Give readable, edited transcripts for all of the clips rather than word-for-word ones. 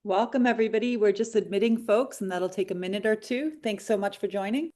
Welcome, everybody. We're just admitting folks, and that'll take a minute or two. Thanks so much for joining.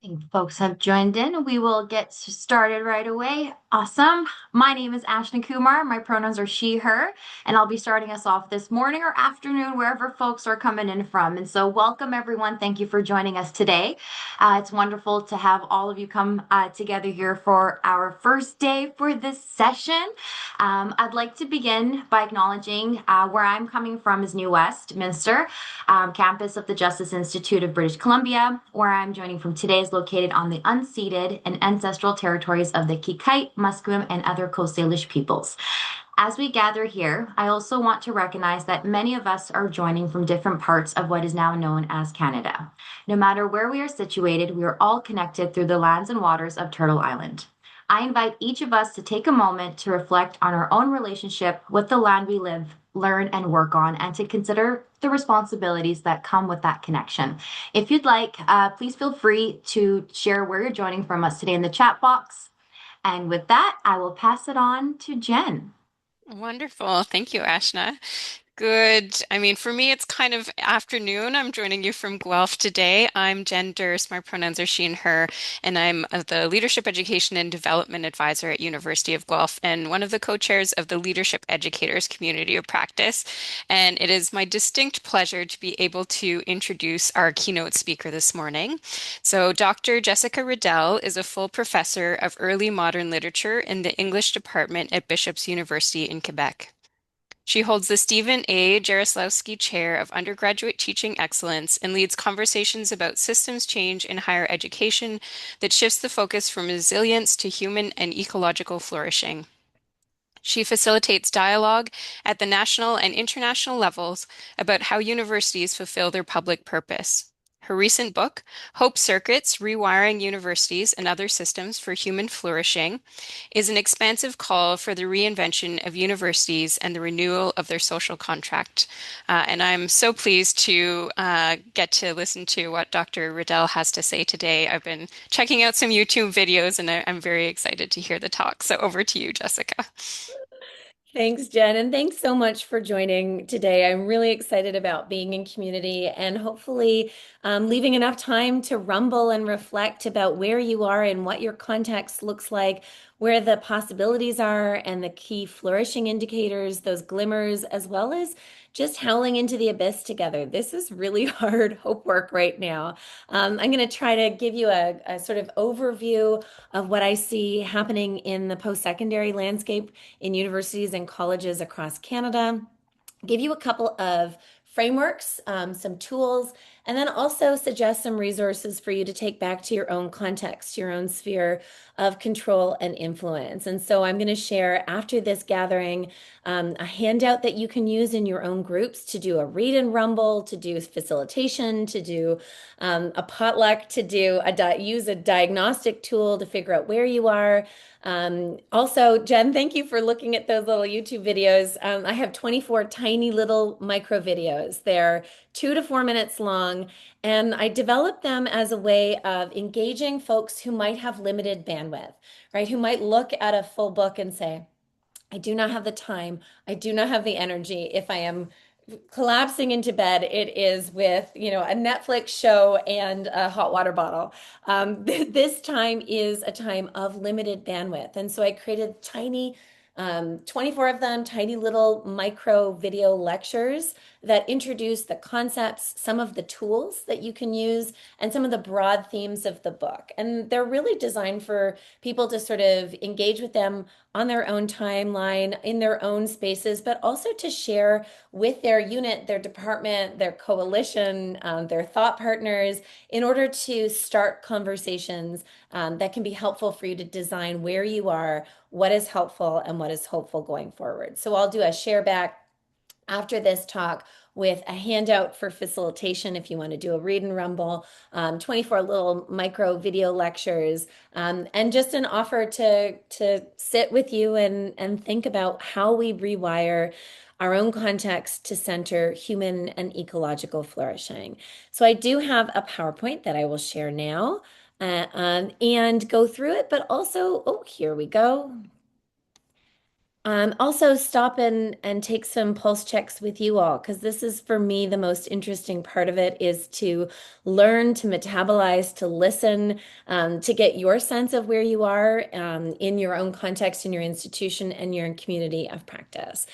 I think folks have joined in. We will get started right away. Awesome. My name is Ashna Kumar. My pronouns are she, her, and I'll be starting us off this morning or afternoon, wherever folks are coming in from. And so, welcome everyone. Thank you for joining us today. It's wonderful to have all of you come together here for our first day for this session. I'd like to begin by acknowledging where I'm coming from is New Westminster, campus of the Justice Institute of British Columbia, where I'm joining from today is located on the unceded and ancestral territories of the Kikite, Musqueam, and other Coast Salish peoples. As we gather here, I also want to recognize that many of us are joining from different parts of what is now known as Canada. No matter where we are situated, we are all connected through the lands and waters of Turtle Island. I invite each of us to take a moment to reflect on our own relationship with the land we live, learn, and work on, and to consider the responsibilities that come with that connection. If you'd like, please feel free to share where you're joining from us today in the chat box. And with that, I will pass it on to Jen. Wonderful. Thank you, Ashna. Good. I mean, for me, it's kind of afternoon. I'm joining you from Guelph today. I'm Jen Durst. My pronouns are she and her, and I'm the Leadership Education and Development Advisor at University of Guelph and one of the co-chairs of the Leadership Educators Community of Practice. And it is my distinct pleasure to be able to introduce our keynote speaker this morning. So, Dr. Jessica Riddell is a full professor of early modern literature in the English department at Bishop's University in Quebec. She holds the Stephen A. Jarislowsky Chair of Undergraduate Teaching Excellence and leads conversations about systems change in higher education that shifts the focus from resilience to human and ecological flourishing. She facilitates dialogue at the national and international levels about how universities fulfill their public purpose. Her recent book, Hope Circuits, Rewiring Universities and Other Systems for Human Flourishing, is an expansive call for the reinvention of universities and the renewal of their social contract. And I'm so pleased to get to listen to what Dr. Riddell has to say today. I've been checking out some YouTube videos and I'm very excited to hear the talk. So over to you, Jessica. Thanks, Jen, and thanks so much for joining today. I'm really excited about being in community and hopefully leaving enough time to rumble and reflect about where you are and what your context looks like, where the possibilities are, and the key flourishing indicators, those glimmers, as well as just howling into the abyss together. This is really hard hope work right now. I'm going to try to give you a sort of overview of what I see happening in the post-secondary landscape in universities and colleges across Canada, give you a couple of frameworks, some tools, and then also suggest some resources for you to take back to your own context, your own sphere of control and influence. And so I'm going to share after this gathering a handout that you can use in your own groups to do a read and rumble, to do facilitation, to do a potluck, to do use a diagnostic tool to figure out where you are. Also, Jen, thank you for looking at those little YouTube videos. I have 24 tiny little micro videos. They're 2 to 4 minutes long, and I developed them as a way of engaging folks who might have limited bandwidth, right? Who might look at a full book and say, I do not have the time. I do not have the energy. If I am collapsing into bed, it is with, a Netflix show and a hot water bottle. This time is a time of limited bandwidth. And so I created tiny 24 of them, tiny little micro video lectures that introduce the concepts, some of the tools that you can use, and some of the broad themes of the book. And they're really designed for people to sort of engage with them on their own timeline, in their own spaces, but also to share with their unit, their department, their coalition, their thought partners, in order to start conversations that can be helpful for you to design where you are, what is helpful, and what is hopeful going forward. So I'll do a share back after this talk with a handout for facilitation if you want to do a read and rumble, 24 little micro video lectures, and just an offer to sit with you and think about how we rewire our own context to center human and ecological flourishing. So I do have a PowerPoint that I will share now and go through it, but also, oh, here we go. Also stop and take some pulse checks with you all, because this is for me the most interesting part of it, is to learn, to metabolize, to listen, to get your sense of where you are in your own context, in your institution, and your community of practice.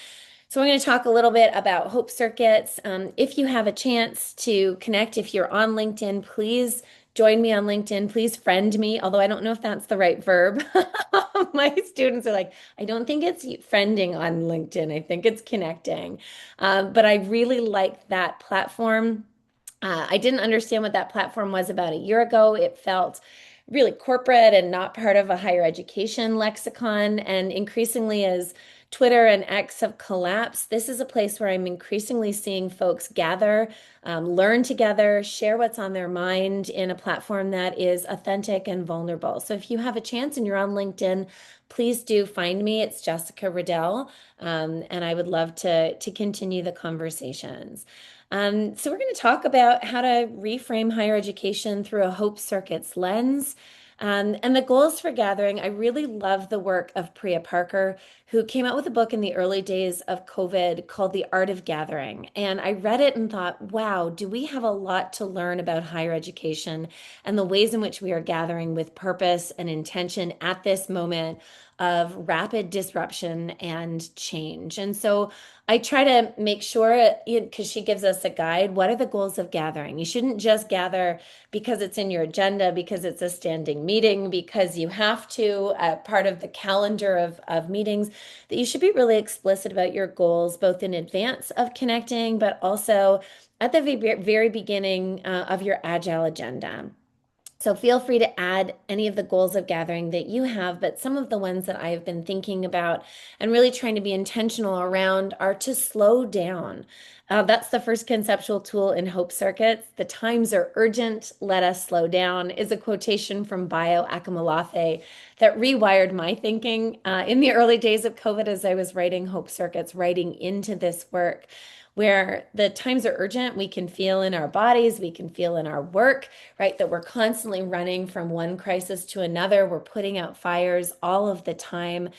So I'm going to talk a little bit about Hope Circuits. If you have a chance to connect, if you're on LinkedIn, please join me on LinkedIn. Please friend me, although I don't know if that's the right verb. My students are like, I don't think it's friending on LinkedIn. I think it's connecting. But I really like that platform. I didn't understand what that platform was about a year ago. It felt really corporate and not part of a higher education lexicon. And increasingly, as Twitter and X have collapsed, this is a place where I'm increasingly seeing folks gather, learn together, share what's on their mind in a platform that is authentic and vulnerable. So if you have a chance and you're on LinkedIn, please do find me. It's Jessica Riddell, and I would love to continue the conversations. So we're going to talk about how to reframe higher education through a Hope Circuits lens. And the goals for gathering, I really love the work of Priya Parker, who came out with a book in the early days of COVID called The Art of Gathering. And I read it and thought, wow, do we have a lot to learn about higher education and the ways in which we are gathering with purpose and intention at this moment of rapid disruption and change. And so I try to make sure, because she gives us a guide, what are the goals of gathering? You shouldn't just gather because it's in your agenda, because it's a standing meeting, because you have to, part of the calendar of meetings, that you should be really explicit about your goals, both in advance of connecting, but also at the very beginning of your agile agenda. So feel free to add any of the goals of gathering that you have, but some of the ones that I have been thinking about and really trying to be intentional around are to slow down. That's the first conceptual tool in Hope Circuits. The times are urgent, let us slow down is a quotation from Bio Akamolafe that rewired my thinking in the early days of COVID as I was writing Hope Circuits, writing into this work, where the times are urgent. We can feel in our bodies, we can feel in our work, right? That we're constantly running from one crisis to another. We're putting out fires all of the time.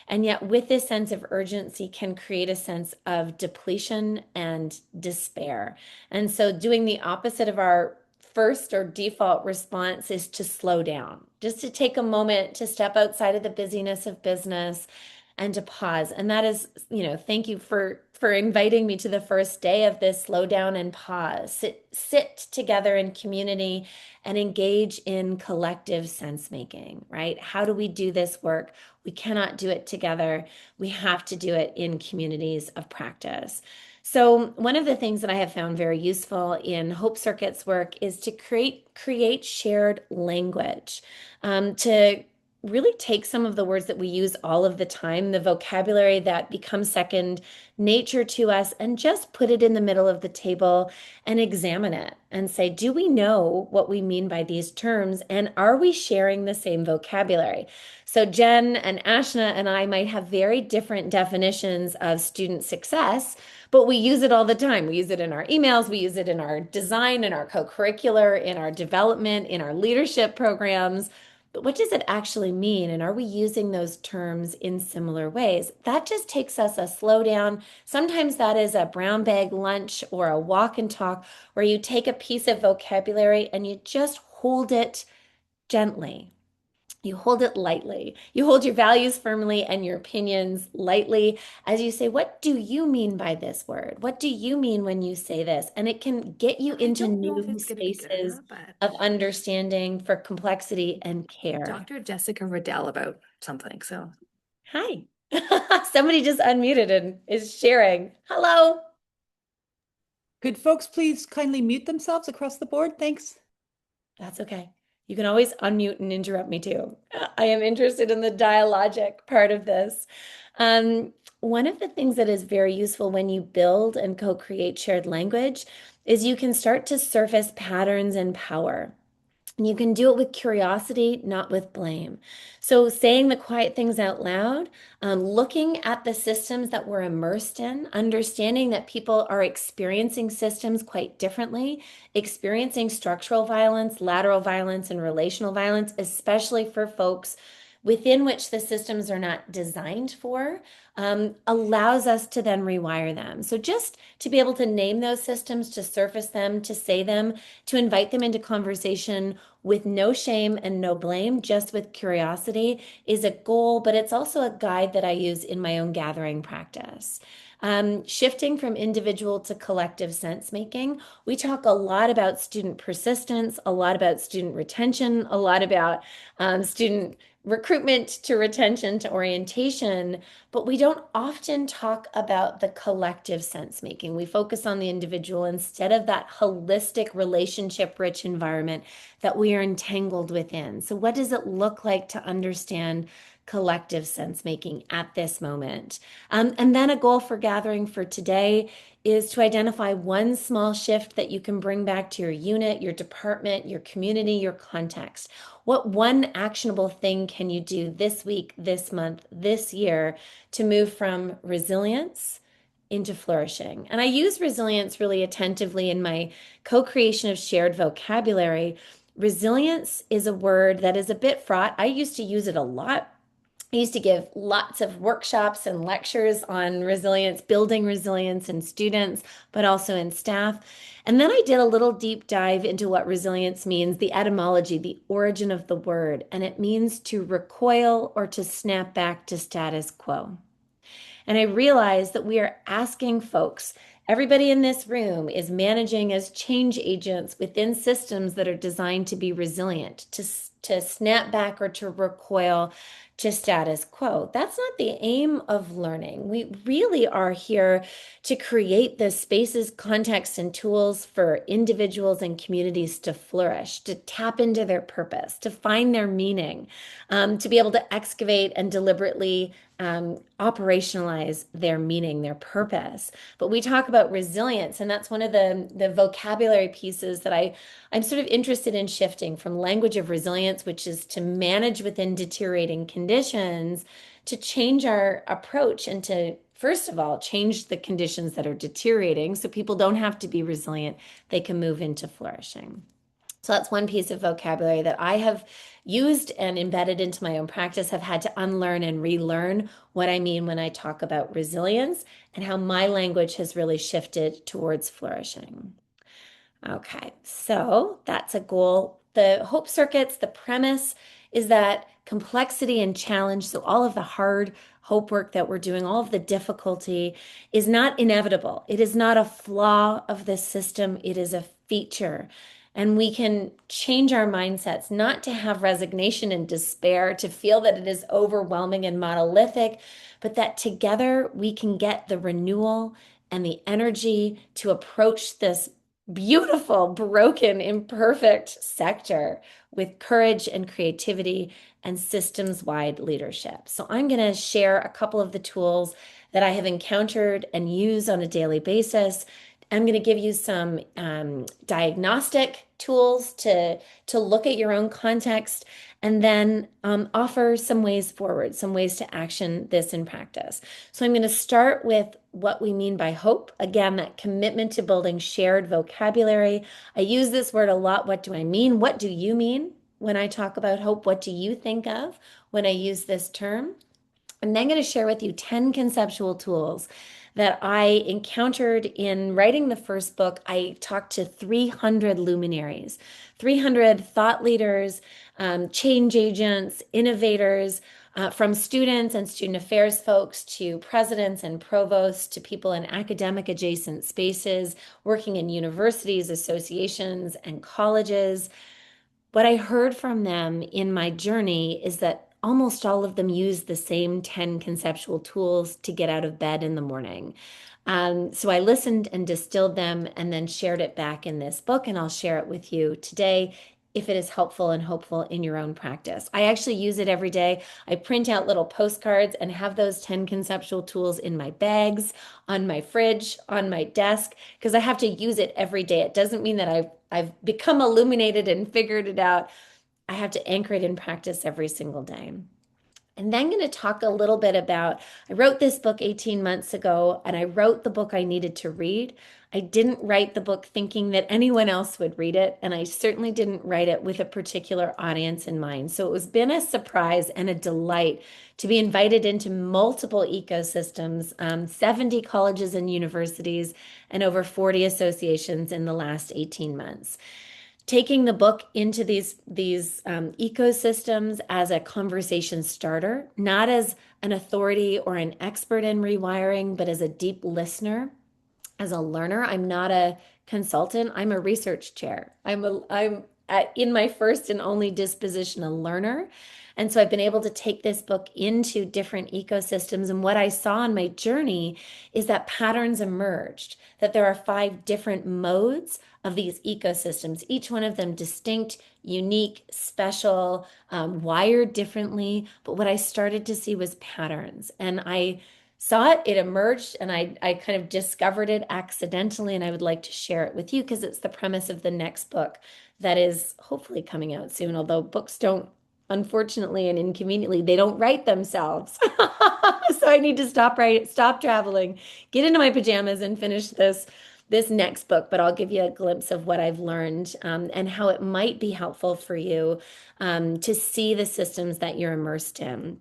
And yet with this sense of urgency can create a sense of depletion and despair. And so doing the opposite of our first or default response is to slow down, just to take a moment to step outside of the busyness of business and to pause. And that is, thank you for inviting me to the first day of this slow down and pause. Sit together in community and engage in collective sense making, right? How do we do this work? We cannot do it together. We have to do it in communities of practice. So one of the things that I have found very useful in Hope Circuits work is to create shared language, to really take some of the words that we use all of the time, the vocabulary that becomes second nature to us, and just put it in the middle of the table and examine it and say, do we know what we mean by these terms? And are we sharing the same vocabulary? So Jen and Ashna and I might have very different definitions of student success, but we use it all the time. We use it in our emails, we use it in our design, in our co-curricular, in our development, in our leadership programs. But what does it actually mean? And are we using those terms in similar ways? That just takes us a slow down. Sometimes that is a brown bag lunch or a walk and talk where you take a piece of vocabulary and you just hold it gently. You hold it lightly. You hold your values firmly and your opinions lightly as you say, what do you mean by this word? What do you mean when you say this? And it can get you into new spaces of understanding for complexity and care. Dr. Jessica Riddell about something. So, hi. Somebody just unmuted and is sharing. Hello. Could folks please kindly mute themselves across the board? Thanks. That's okay. You can always unmute and interrupt me too. I am interested in the dialogic part of this. one of the things that is very useful when you build and co-create shared language is you can start to surface patterns and power. And you can do it with curiosity, not with blame. So saying the quiet things out loud, looking at the systems that we're immersed in, understanding that people are experiencing systems quite differently, experiencing structural violence, lateral violence, and relational violence, especially for folks within which the systems are not designed for, allows us to then rewire them. So just to be able to name those systems, to surface them, to say them, to invite them into conversation with no shame and no blame, just with curiosity, is a goal, but it's also a guide that I use in my own gathering practice. Shifting from individual to collective sense making, we talk a lot about student persistence, a lot about student retention, a lot about student recruitment to retention to orientation, but we don't often talk about the collective sense making. We focus on the individual instead of that holistic relationship rich environment that we are entangled within. So what does it look like to understand collective sense making at this moment? And then a goal for gathering for today is to identify one small shift that you can bring back to your unit, your department, your community, your context. What one actionable thing can you do this week, this month, this year to move from resilience into flourishing? And I use resilience really attentively in my co-creation of shared vocabulary. Resilience is a word that is a bit fraught. I used to use it a lot. I used to give lots of workshops and lectures on resilience, building resilience in students, but also in staff. And then I did a little deep dive into what resilience means, the etymology, the origin of the word, and it means to recoil or to snap back to status quo. And I realized that we are asking folks, everybody in this room is managing as change agents within systems that are designed to be resilient, to snap back or to recoil to status quo. That's not the aim of learning. We really are here to create the spaces, contexts, and tools for individuals and communities to flourish, to tap into their purpose, to find their meaning, to be able to excavate and deliberately operationalize their meaning, their purpose. But we talk about resilience, and that's one of the vocabulary pieces that I'm sort of interested in shifting from language of resilience, which is to manage within deteriorating conditions, to change our approach and to, first of all, change the conditions that are deteriorating so people don't have to be resilient. They can move into flourishing. So that's one piece of vocabulary that I have used and embedded into my own practice, have had to unlearn and relearn what I mean when I talk about resilience and how my language has really shifted towards flourishing. Okay, so that's a goal. The hope circuits, the premise is that complexity and challenge, so all of the hard hope work that we're doing, all of the difficulty is not inevitable. It is not a flaw of the system, it is a feature. And we can change our mindsets, not to have resignation and despair, to feel that it is overwhelming and monolithic, but that together we can get the renewal and the energy to approach this beautiful, broken, imperfect sector with courage and creativity and systems-wide leadership. So I'm going to share a couple of the tools that I have encountered and use on a daily basis. I'm going to give you some diagnostic tools to look at your own context, and then offer some ways forward, some ways to action this in practice. So I'm going to start with what we mean by hope. Again, that commitment to building shared vocabulary. I use this word a lot. What do I mean? What do you mean when I talk about hope? What do you think of when I use this term? I'm then going to share with you 10 conceptual tools that I encountered in writing the first book. I talked to 300 luminaries, 300 thought leaders, change agents, innovators, from students and student affairs folks to presidents and provosts to people in academic adjacent spaces, working in universities, associations, and colleges. What I heard from them in my journey is that almost all of them use the same 10 conceptual tools to get out of bed in the morning. So I listened and distilled them and then shared it back in this book, and I'll share it with you today if it is helpful and hopeful in your own practice. I actually use it every day. I print out little postcards and have those 10 conceptual tools in my bags, on my fridge, on my desk, because I have to use it every day. It doesn't mean that I've become illuminated and figured it out. I have to anchor it in practice every single day. And then I'm going to talk a little bit about, I wrote this book 18 months ago, and I wrote the book I needed to read. I didn't write the book thinking that anyone else would read it, and I certainly didn't write it with a particular audience in mind. So it was been a surprise and a delight to be invited into multiple ecosystems, 70 colleges and universities, and over 40 associations in the last 18 months. Taking the book into these ecosystems as a conversation starter, not as an authority or an expert in rewiring, but as a deep listener, as a learner. I'm not a consultant. I'm a research chair. In my first and only disposition, a learner. And so I've been able to take this book into different ecosystems. And what I saw on my journey is that patterns emerged, that there are 5 different modes of these ecosystems, each one of them distinct, unique, special, wired differently. But what I started to see was patterns. And I saw it, it emerged, and I kind of discovered it accidentally. And I would like to share it with you because it's the premise of the next book that is hopefully coming out soon, although books don't, unfortunately and inconveniently, they don't write themselves. So I need to stop traveling, get into my pajamas and finish this next book. But I'll give you a glimpse of what I've learned and how it might be helpful for you to see the systems that you're immersed in.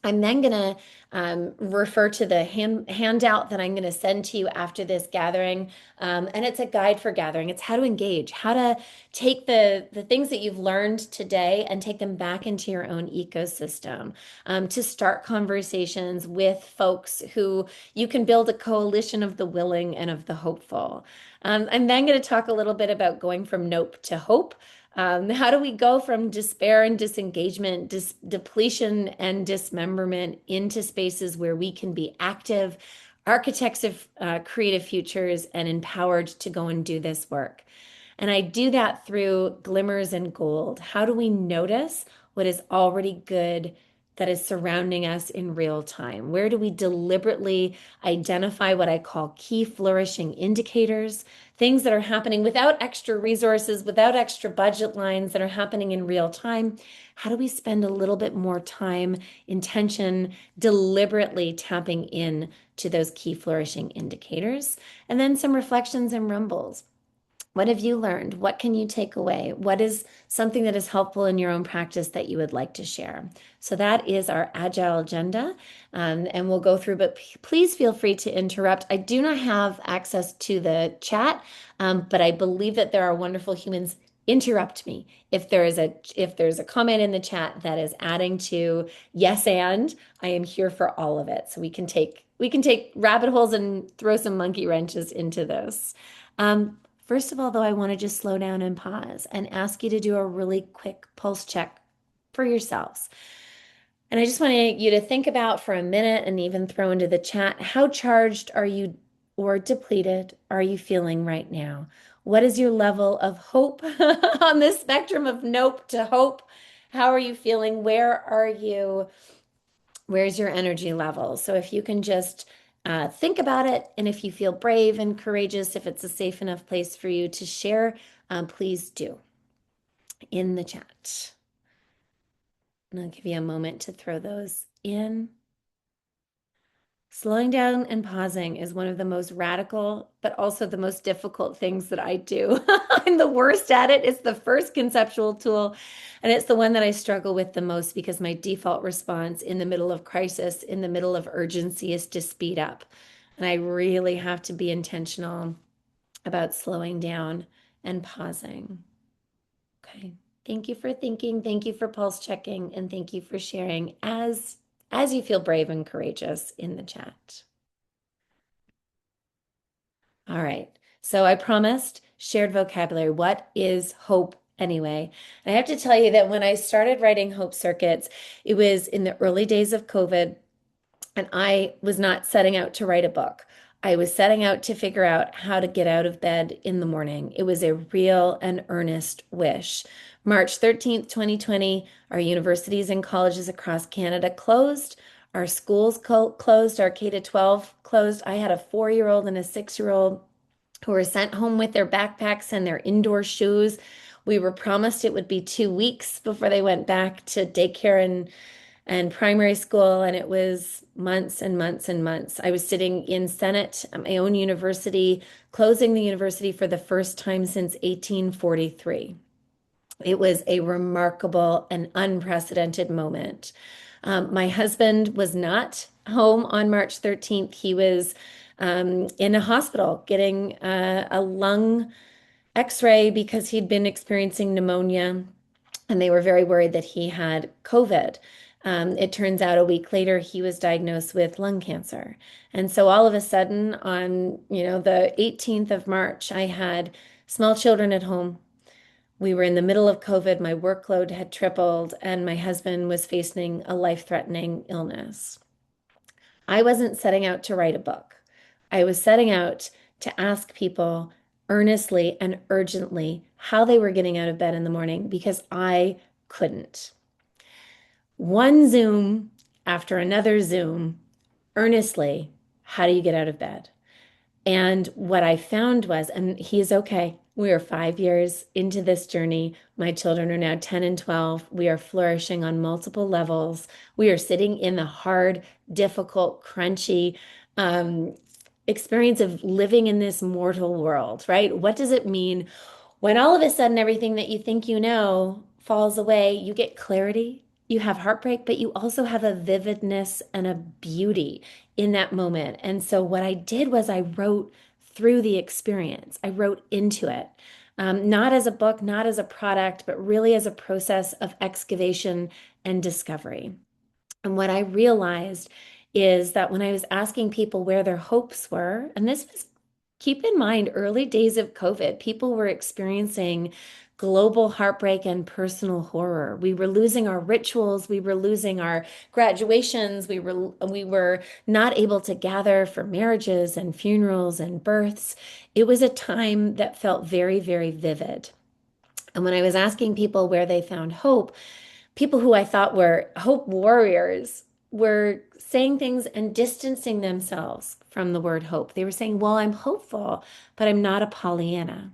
I'm then going to refer to the handout that I'm going to send to you after this gathering. And it's a guide for gathering. It's how to engage, how to take the things that you've learned today and take them back into your own ecosystem, to start conversations with folks who you can build a coalition of the willing and of the hopeful. I'm then going to talk a little bit about going from nope to hope. How do we go from despair and disengagement, depletion and dismemberment into spaces where we can be active architects of creative futures and empowered to go and do this work? And I do that through glimmers and gold. How do we notice what is already good that is surrounding us in real time? Where do we deliberately identify what I call key flourishing indicators, things that are happening without extra resources, without extra budget lines, that are happening in real time? How do we spend a little bit more time, intention, deliberately tapping in to those key flourishing indicators? And then some reflections and rumbles. What have you learned? What can you take away? What is something that is helpful in your own practice that you would like to share? So that is our agile agenda, and we'll go through, but please feel free to interrupt. I do not have access to the chat, but I believe that there are wonderful humans. Interrupt me if there's a comment in the chat that is adding to yes, and I am here for all of it. So we can take rabbit holes and throw some monkey wrenches into this. First of all, though, I want to just slow down and pause and ask you to do a really quick pulse check for yourselves. And I just want you to think about for a minute and even throw into the chat, how charged are you or depleted are you feeling right now? What is your level of hope on this spectrum of nope to hope? How are you feeling? Where are you? Where's your energy level? So if you can just think about it, and if you feel brave and courageous, if it's a safe enough place for you to share, please do in the chat. And I'll give you a moment to throw those in. Slowing down and pausing is one of the most radical, but also the most difficult things that I do. I'm the worst at it. It's the first conceptual tool, and it's the one that I struggle with the most because my default response in the middle of crisis, in the middle of urgency, is to speed up. And I really have to be intentional about slowing down and pausing. Okay. Thank you for thinking. Thank you for pulse checking, and thank you for sharing as you feel brave and courageous in the chat. All right. So I promised shared vocabulary. What is hope anyway? And I have to tell you that when I started writing Hope Circuits, it was in the early days of COVID, and I was not setting out to write a book. I was setting out to figure out how to get out of bed in the morning. It was a real and earnest wish. March 13th, 2020, our universities and colleges across Canada closed. Our schools closed, our K to 12 closed. I had a 4-year-old and a 6-year-old who were sent home with their backpacks and their indoor shoes. We were promised it would be 2 weeks before they went back to daycare and primary school, and it was months and months and months. I was sitting in Senate at my own university, closing the university for the first time since 1843. It was a remarkable and unprecedented moment. My husband was not home on March 13th. He was in a hospital getting a lung x-ray because he'd been experiencing pneumonia, and they were very worried that he had COVID. It turns out a week later he was diagnosed with lung cancer. And so all of a sudden on, the 18th of March, I had small children at home. We were in the middle of COVID. My workload had tripled, and my husband was facing a life-threatening illness. I wasn't setting out to write a book. I was setting out to ask people earnestly and urgently how they were getting out of bed in the morning because I couldn't. One Zoom after another Zoom, earnestly, how do you get out of bed? And what I found was, and he's okay. We are 5 years into this journey. My children are now 10 and 12. We are flourishing on multiple levels. We are sitting in the hard, difficult, crunchy experience of living in this mortal world, right? What does it mean when all of a sudden everything that you think you know falls away? You get clarity, you have heartbreak, but you also have a vividness and a beauty in that moment. And so what I did was I wrote through the experience. I wrote into it, not as a book, not as a product, but really as a process of excavation and discovery. And what I realized is that when I was asking people where their hopes were, and this was, keep in mind, early days of COVID, people were experiencing global heartbreak and personal horror. We were losing our rituals. We were losing our graduations. We were not able to gather for marriages and funerals and births. It was a time that felt very, very vivid. And when I was asking people where they found hope, people who I thought were hope warriors were saying things and distancing themselves from the word hope. They were saying, well, I'm hopeful, but I'm not a Pollyanna.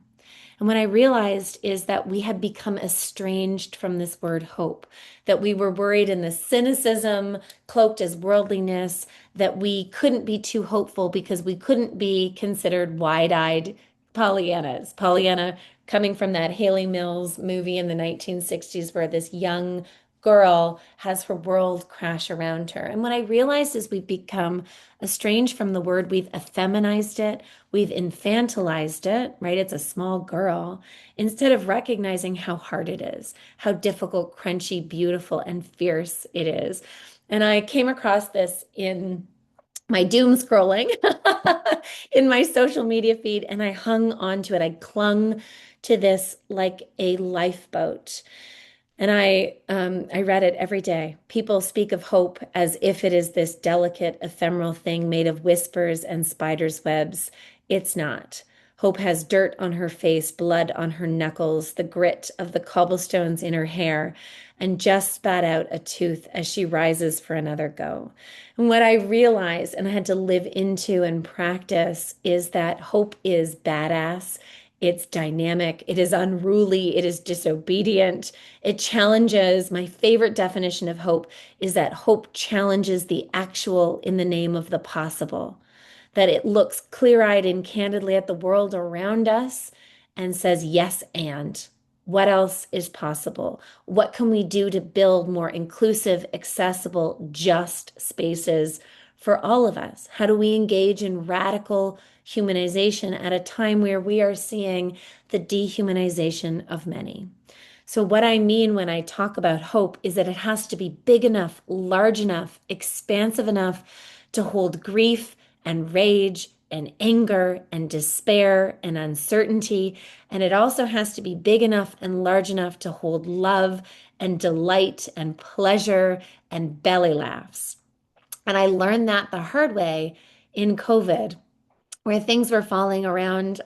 And what I realized is that we had become estranged from this word hope, that we were worried in the cynicism cloaked as worldliness, that we couldn't be too hopeful because we couldn't be considered wide-eyed Pollyannas. Pollyanna coming from that Haley Mills movie in the 1960s where this young girl has her world crash around her. And what I realized is we've become estranged from the word. We've effeminized it. We've infantilized it, right? It's a small girl, instead of recognizing how hard it is, how difficult, crunchy, beautiful, and fierce it is. And I came across this in my doom scrolling in my social media feed, and I hung on to it. I clung to this like a lifeboat. And I read it every day. People speak of hope as if it is this delicate, ephemeral thing made of whispers and spiders' webs. It's not. Hope has dirt on her face, blood on her knuckles, the grit of the cobblestones in her hair, and just spat out a tooth as she rises for another go. And what I realized, and I had to live into and practice, is that hope is badass. It's dynamic, it is unruly, it is disobedient, it challenges. My favorite definition of hope is that hope challenges the actual in the name of the possible, that it looks clear-eyed and candidly at the world around us and says, yes, and what else is possible? What can we do to build more inclusive, accessible, just spaces for all of us? How do we engage in radical humanization at a time where we are seeing the dehumanization of many? So what I mean when I talk about hope is that it has to be big enough, large enough, expansive enough to hold grief and rage and anger and despair and uncertainty. And it also has to be big enough and large enough to hold love and delight and pleasure and belly laughs. And I learned that the hard way in COVID. where things were falling around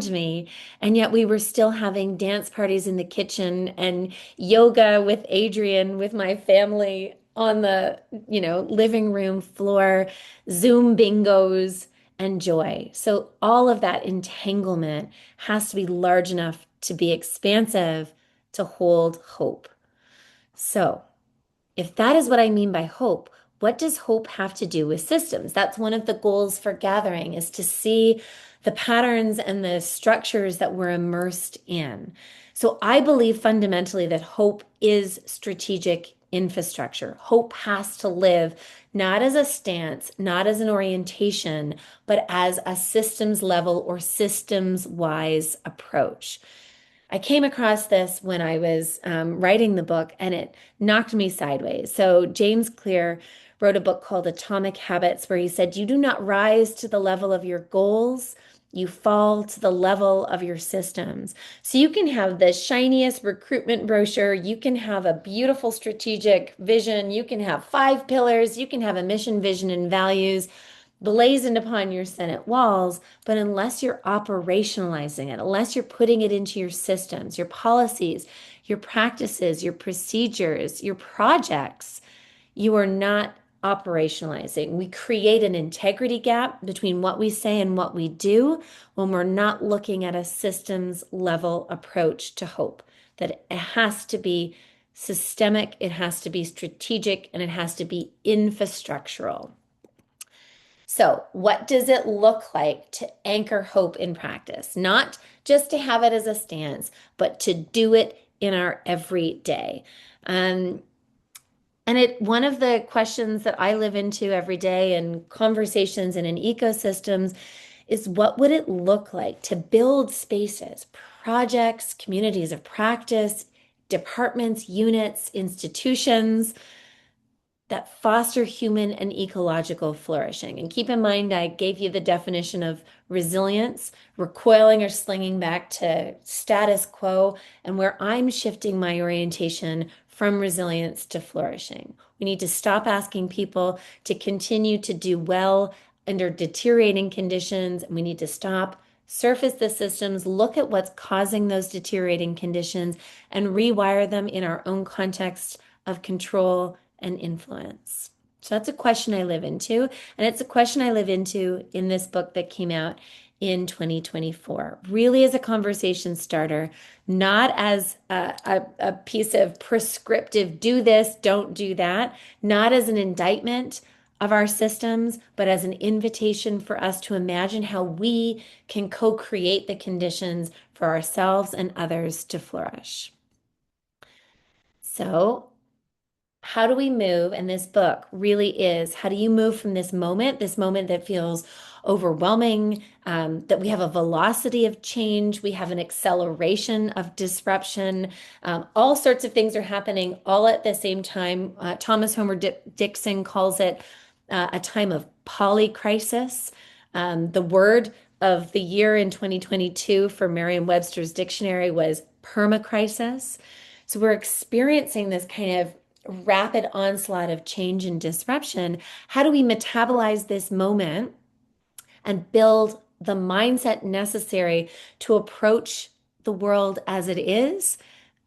me, and yet we were still having dance parties in the kitchen and yoga with Adrian with my family on the, living room floor, Zoom bingos and joy. So all of that entanglement has to be large enough to be expansive, to hold hope. So if that is what I mean by hope, what does hope have to do with systems? That's one of the goals for gathering, is to see the patterns and the structures that we're immersed in. So I believe fundamentally that hope is strategic infrastructure. Hope has to live not as a stance, not as an orientation, but as a systems level or systems wise approach. I came across this when I was writing the book, and it knocked me sideways. So James Clear wrote a book called Atomic Habits, where he said, you do not rise to the level of your goals, you fall to the level of your systems. So you can have the shiniest recruitment brochure, you can have a beautiful strategic vision, you can have 5 pillars, you can have a mission, vision, and values blazoned upon your Senate walls, but unless you're operationalizing it, unless you're putting it into your systems, your policies, your practices, your procedures, your projects, you are not operationalizing. We create an integrity gap between what we say and what we do when we're not looking at a systems level approach to hope. That it has to be systemic, it has to be strategic, and it has to be infrastructural. So, what does it look like to anchor hope in practice? Not just to have it as a stance, but to do it in our everyday. And one of the questions that I live into every day in conversations and in ecosystems is, what would it look like to build spaces, projects, communities of practice, departments, units, institutions that foster human and ecological flourishing? And keep in mind, I gave you the definition of resilience, recoiling or slinging back to status quo, and where I'm shifting my orientation from resilience to flourishing. We need to stop asking people to continue to do well under deteriorating conditions, and we need to stop, surface the systems, look at what's causing those deteriorating conditions, and rewire them in our own context of control and influence. So that's a question I live into, and it's a question I live into in this book that came out in 2024, really as a conversation starter, not as a piece of prescriptive, do this, don't do that, not as an indictment of our systems, but as an invitation for us to imagine how we can co-create the conditions for ourselves and others to flourish. So how do we move? And this book really is, how do you move from this moment that feels overwhelming, that we have a velocity of change, we have an acceleration of disruption, all sorts of things are happening all at the same time. Thomas Homer Dixon calls it a time of polycrisis. The word of the year in 2022 for Merriam-Webster's dictionary was permacrisis. So we're experiencing this kind of rapid onslaught of change and disruption. How do we metabolize this moment and build the mindset necessary to approach the world as it is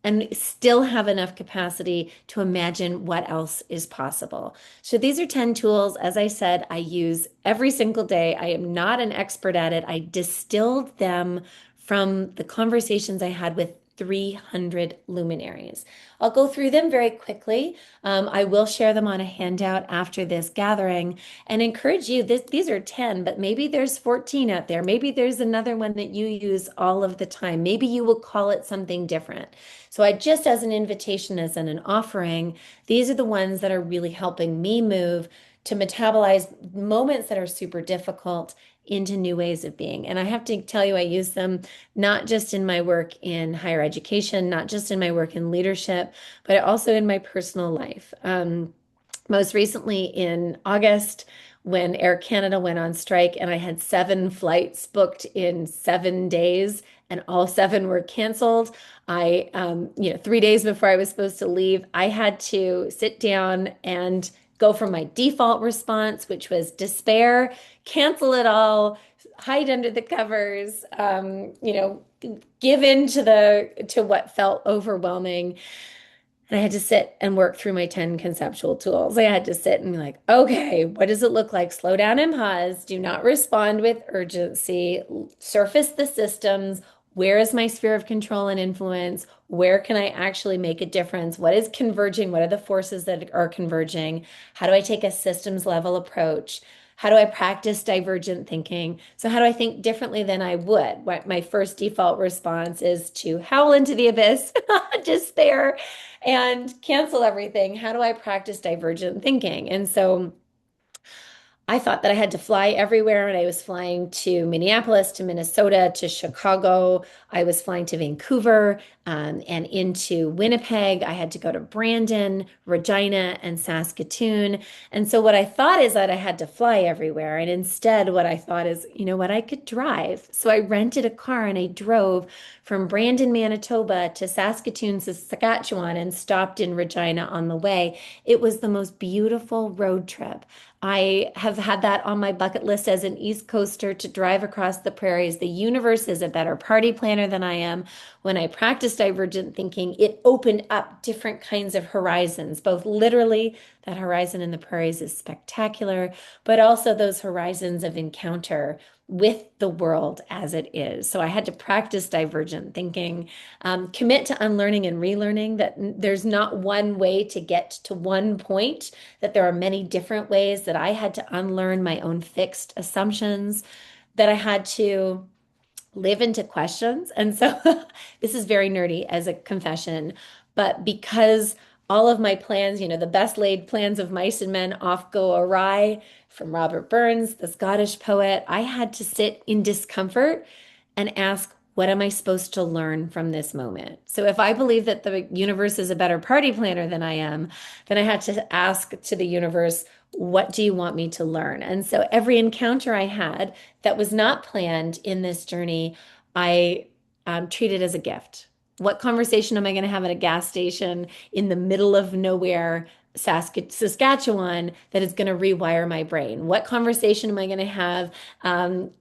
and still have enough capacity to imagine what else is possible? So these are 10 tools. As I said, I use every single day. I am not an expert at it. I distilled them from the conversations I had with 300 luminaries. I'll go through them very quickly. I will share them on a handout after this gathering and encourage you, these are 10, but maybe there's 14 out there. Maybe there's another one that you use all of the time. Maybe you will call it something different. So I just, as an invitation, as an offering, these are the ones that are really helping me move to metabolize moments that are super difficult into new ways of being. And I have to tell you, I use them not just in my work in higher education, not just in my work in leadership, but also in my personal life. Most recently in August, when Air Canada went on strike and I had 7 flights booked in 7 days and all 7 were canceled, 3 days before I was supposed to leave, I had to sit down and go from my default response, which was despair, cancel it all, hide under the covers, give in to what felt overwhelming. And I had to sit and work through my 10 conceptual tools. I had to sit and be like, okay, what does it look like? Slow down and pause. Do not respond with urgency. Surface the systems. Where is my sphere of control and influence? Where can I actually make a difference? What is converging? What are the forces that are converging? How do I take a systems level approach? How do I practice divergent thinking? So how do I think differently than I would? My first default response is to howl into the abyss, despair, and cancel everything. How do I practice divergent thinking? And so I thought that I had to fly everywhere, and I was flying to Minneapolis, to Minnesota, to Chicago. I was flying to Vancouver, and into Winnipeg. I had to go to Brandon, Regina, and Saskatoon. And so what I thought is that I had to fly everywhere. And instead, what I thought is, you know what, I could drive. So I rented a car and I drove from Brandon, Manitoba to Saskatoon, Saskatchewan, and stopped in Regina on the way. It was the most beautiful road trip. I have had that on my bucket list as an East Coaster to drive across the prairies. The universe is a better party planner than I am. When I practiced divergent thinking, it opened up different kinds of horizons, both literally, that horizon in the prairies is spectacular, but also those horizons of encounter with the world as it is. So I had to practice divergent thinking, commit to unlearning and relearning, that there's not one way to get to one point, that there are many different ways, that I had to unlearn my own fixed assumptions, that I had to live into questions. And so this is very nerdy as a confession, but because all of my plans, the best laid plans of mice and men oft go awry, from Robert Burns, the Scottish poet, I had to sit in discomfort and ask, what am I supposed to learn from this moment? So if I believe that the universe is a better party planner than I am, then I had to ask to the universe, what do you want me to learn? And so every encounter I had that was not planned in this journey, I treated as a gift. What conversation am I going to have at a gas station in the middle of nowhere, Saskatchewan, that is going to rewire my brain? What conversation am I going to have in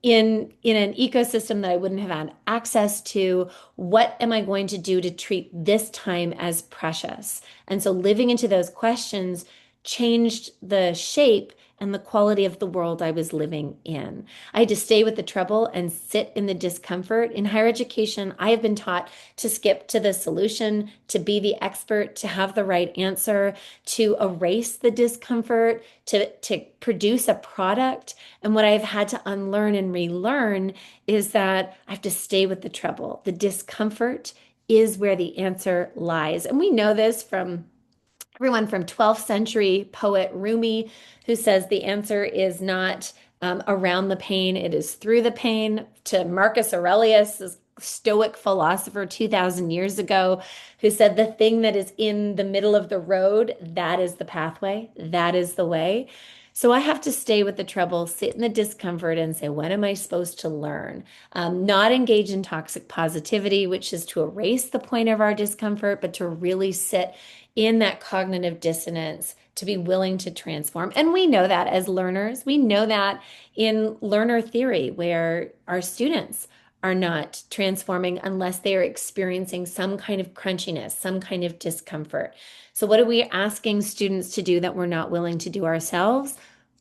an ecosystem that I wouldn't have had access to? What am I going to do to treat this time as precious? And so living into those questions changed the shape and the quality of the world I was living in. I had to stay with the trouble and sit in the discomfort. In higher education, I have been taught to skip to the solution, to be the expert, to have the right answer, to erase the discomfort, to produce a product. And what I've had to unlearn and relearn is that I have to stay with the trouble. The discomfort is where the answer lies. And we know this from everyone from 12th century poet Rumi, who says the answer is not around the pain, it is through the pain, to Marcus Aurelius, this Stoic philosopher 2,000 years ago, who said the thing that is in the middle of the road, that is the pathway, that is the way. So I have to stay with the trouble, sit in the discomfort, and say, what am I supposed to learn? Not engage in toxic positivity, which is to erase the point of our discomfort, but to really sit in that cognitive dissonance, to be willing to transform. And we know that as learners. We know that in learner theory, where our students are not transforming unless they are experiencing some kind of crunchiness, some kind of discomfort. So what are we asking students to do that we're not willing to do ourselves?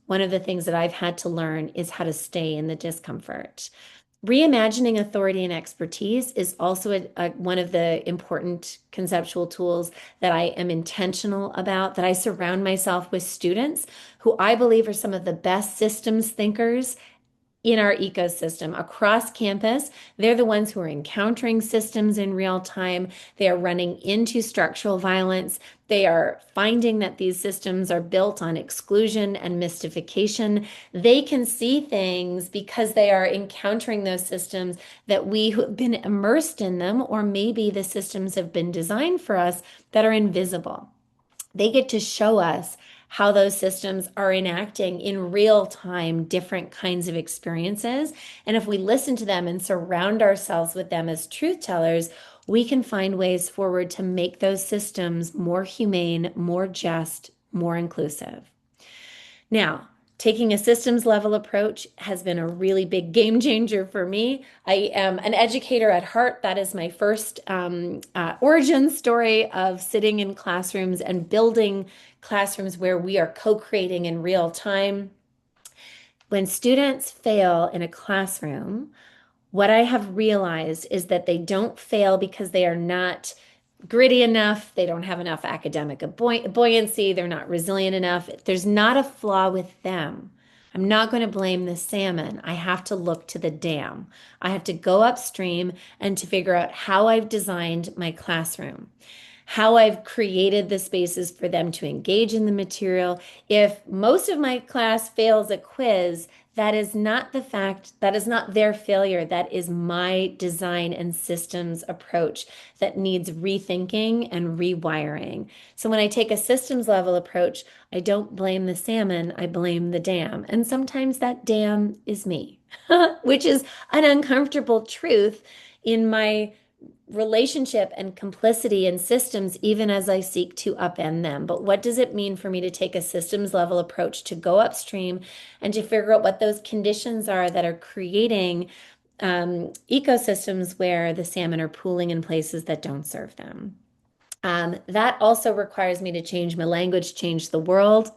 One of the things that I've had to learn is how to stay in the discomfort. Reimagining authority and expertise is also one of the important conceptual tools that I am intentional about, that I surround myself with students who I believe are some of the best systems thinkers in our ecosystem across campus. They're the ones who are encountering systems in real time. They are running into structural violence. They are finding that these systems are built on exclusion and mystification. They can see things because they are encountering those systems that we who have been immersed in them, or maybe the systems have been designed for us, that are invisible. They get to show us how those systems are enacting in real time different kinds of experiences. And if we listen to them and surround ourselves with them as truth tellers, we can find ways forward to make those systems more humane, more just, more inclusive. Now, Taking a systems level approach has been a really big game changer for me. I am an educator at heart. That is my first origin story of sitting in classrooms and building classrooms where we are co-creating in real time. When students fail in a classroom, what I have realized is that they don't fail because they are not gritty enough, they don't have enough academic buoyancy, they're not resilient enough. There's not a flaw with them. I'm not going to blame the salmon. I have to look to the dam. I have to go upstream and to figure out how I've designed my classroom, how I've created the spaces for them to engage in the material. If most of my class fails a quiz, that is not the fact, that is not their failure. That is my design and systems approach that needs rethinking and rewiring. So when I take a systems level approach, I don't blame the salmon, I blame the dam. And sometimes that dam is me, which is an uncomfortable truth in my relationship and complicity in systems, even as I seek to upend them. But what does it mean for me to take a systems level approach, to go upstream and to figure out what those conditions are that are creating ecosystems where the salmon are pooling in places that don't serve them? That also requires me to change my language, change the world.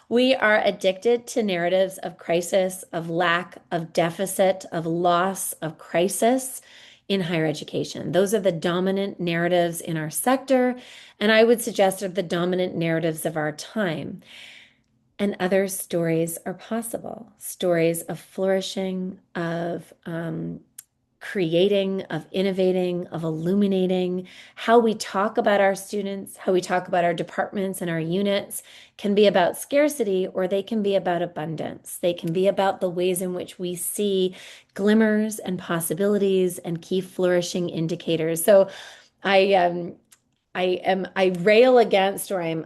We are addicted to narratives of crisis, of lack, of deficit, of loss, of crisis in higher education. Those are the dominant narratives in our sector, and I would suggest are the dominant narratives of our time. And other stories are possible. Stories of flourishing, of creating, of innovating, of illuminating. How we talk about our students, how we talk about our departments and our units can be about scarcity, or they can be about abundance. They can be about the ways in which we see glimmers and possibilities and key flourishing indicators. So I rail against, or I'm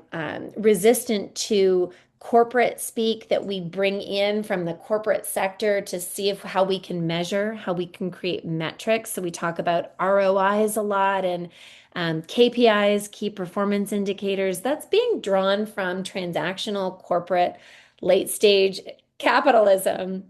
resistant to corporate speak that we bring in from the corporate sector to see how we can measure, how we can create metrics. So we talk about ROIs a lot, and KPIs, key performance indicators. That's being drawn from transactional corporate late stage capitalism.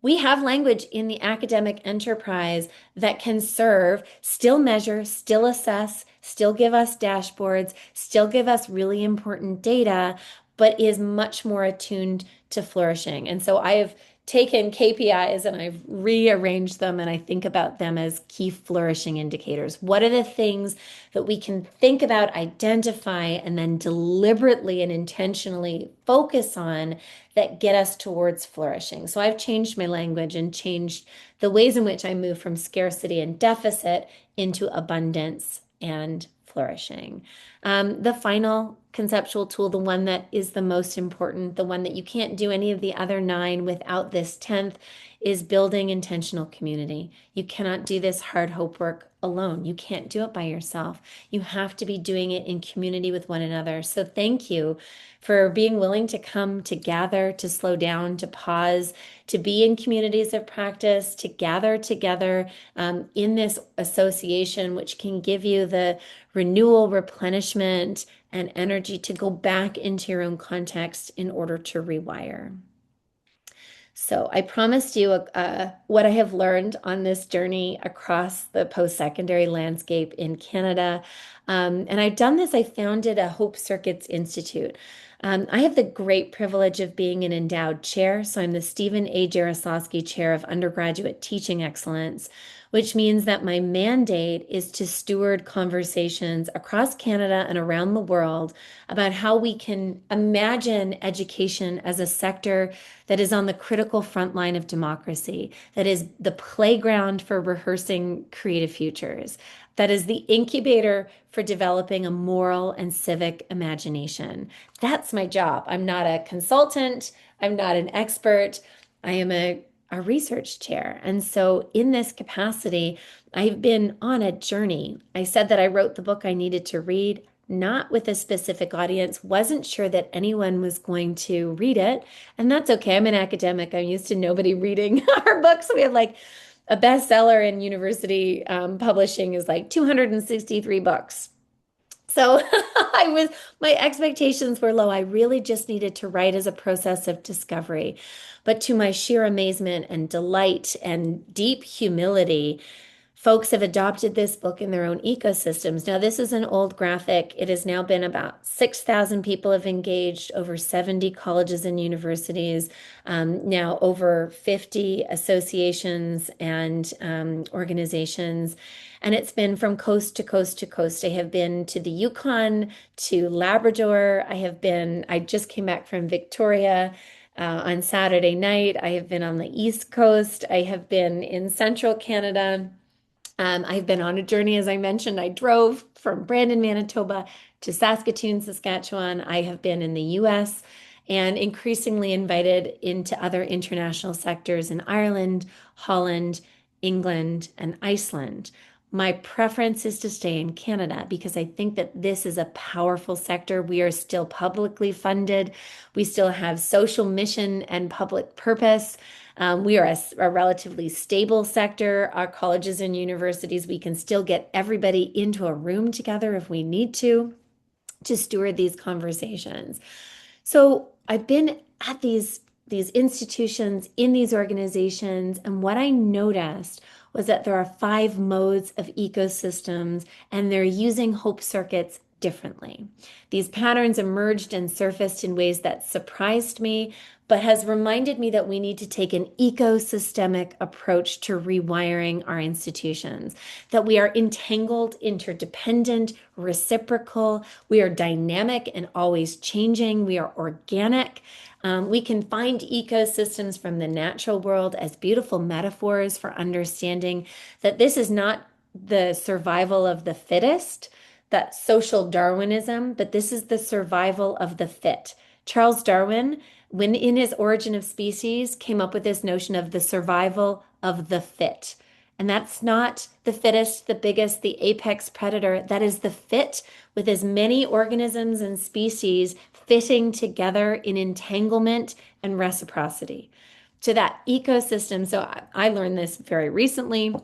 We have language in the academic enterprise that can serve, still measure, still assess, still give us dashboards, still give us really important data, but is much more attuned to flourishing. And so I have taken KPIs and I've rearranged them, and I think about them as key flourishing indicators. What are the things that we can think about, identify, and then deliberately and intentionally focus on that get us towards flourishing? So I've changed my language and changed the ways in which I move from scarcity and deficit into abundance and flourishing. The final conceptual tool, the one that is the most important, the one that you can't do any of the other 9 without this 10th, is building intentional community. You cannot do this hard hope work alone. You can't do it by yourself. You have to be doing it in community with one another. So thank you for being willing to come, to gather, to slow down, to pause, to be in communities of practice, to gather together in this association, which can give you the renewal, replenishment, and energy to go back into your own context in order to rewire. So I promised you what I have learned on this journey across the post-secondary landscape in Canada. And I've done this. I founded a Hope Circuits Institute. I have the great privilege of being an endowed chair. So I'm the Stephen A. Jarislowsky Chair of Undergraduate Teaching Excellence, which means that my mandate is to steward conversations across Canada and around the world about how we can imagine education as a sector that is on the critical front line of democracy, that is the playground for rehearsing creative futures, that is the incubator for developing a moral and civic imagination. That's my job. I'm not a consultant. I'm not an expert. I am a research chair. And so in this capacity, I've been on a journey. I said that I wrote the book I needed to read, not with a specific audience, wasn't sure that anyone was going to read it. And that's okay. I'm an academic. I'm used to nobody reading our books. We have like a bestseller in university publishing is like 263 books. So my expectations were low. I really just needed to write as a process of discovery. But to my sheer amazement and delight and deep humility, folks have adopted this book in their own ecosystems. Now, this is an old graphic. It has now been about 6,000 people have engaged, over 70 colleges and universities, now over 50 associations and organizations. And it's been from coast to coast to coast. I have been to the Yukon, to Labrador. I just came back from Victoria. On Saturday night, I have been on the East Coast. I have been in central Canada. I've been on a journey, as I mentioned. I drove from Brandon, Manitoba to Saskatoon, Saskatchewan. I have been in the US and increasingly invited into other international sectors in Ireland, Holland, England, and Iceland. My preference is to stay in Canada because I think that this is a powerful sector. We are still publicly funded. We still have social mission and public purpose. We are a relatively stable sector. Our colleges and universities, we can still get everybody into a room together if we need to steward these conversations. So I've been at these institutions, in these organizations, and what I noticed was that there are 5 modes of ecosystems, and they're using hope circuits differently. These patterns emerged and surfaced in ways that surprised me, but has reminded me that we need to take an ecosystemic approach to rewiring our institutions, that we are entangled, interdependent, reciprocal, we are dynamic and always changing, we are organic. We can find ecosystems from the natural world as beautiful metaphors for understanding that this is not the survival of the fittest, that social Darwinism, but this is the survival of the fit. Charles Darwin, when in his Origin of Species, came up with this notion of the survival of the fit. And that's not the fittest, the biggest, the apex predator. That is the fit with as many organisms and species fitting together in entanglement and reciprocity. To that ecosystem, so I learned this very recently.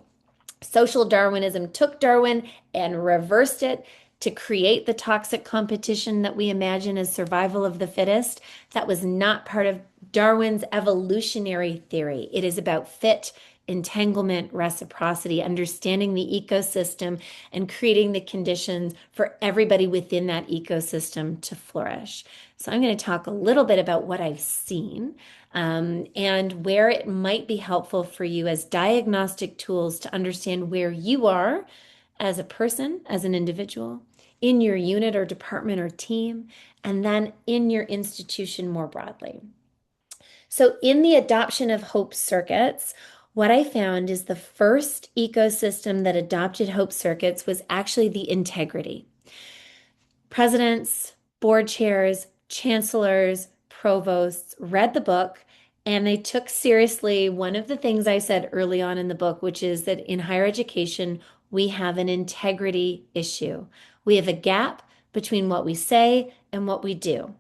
Social Darwinism took Darwin and reversed it to create the toxic competition that we imagine as survival of the fittest. That was not part of Darwin's evolutionary theory. It is about fit, entanglement, reciprocity, understanding the ecosystem, and creating the conditions for everybody within that ecosystem to flourish. So I'm going to talk a little bit about what I've seen and where it might be helpful for you as diagnostic tools to understand where you are as a person, as an individual, in your unit or department or team, and then in your institution more broadly. So in the adoption of hope circuits, what I found is the first ecosystem that adopted hope circuits was actually the integrity. Presidents, board chairs, chancellors, provosts read the book, and they took seriously one of the things I said early on in the book, which is that in higher education, we have an integrity issue. We have a gap between what we say and what we do.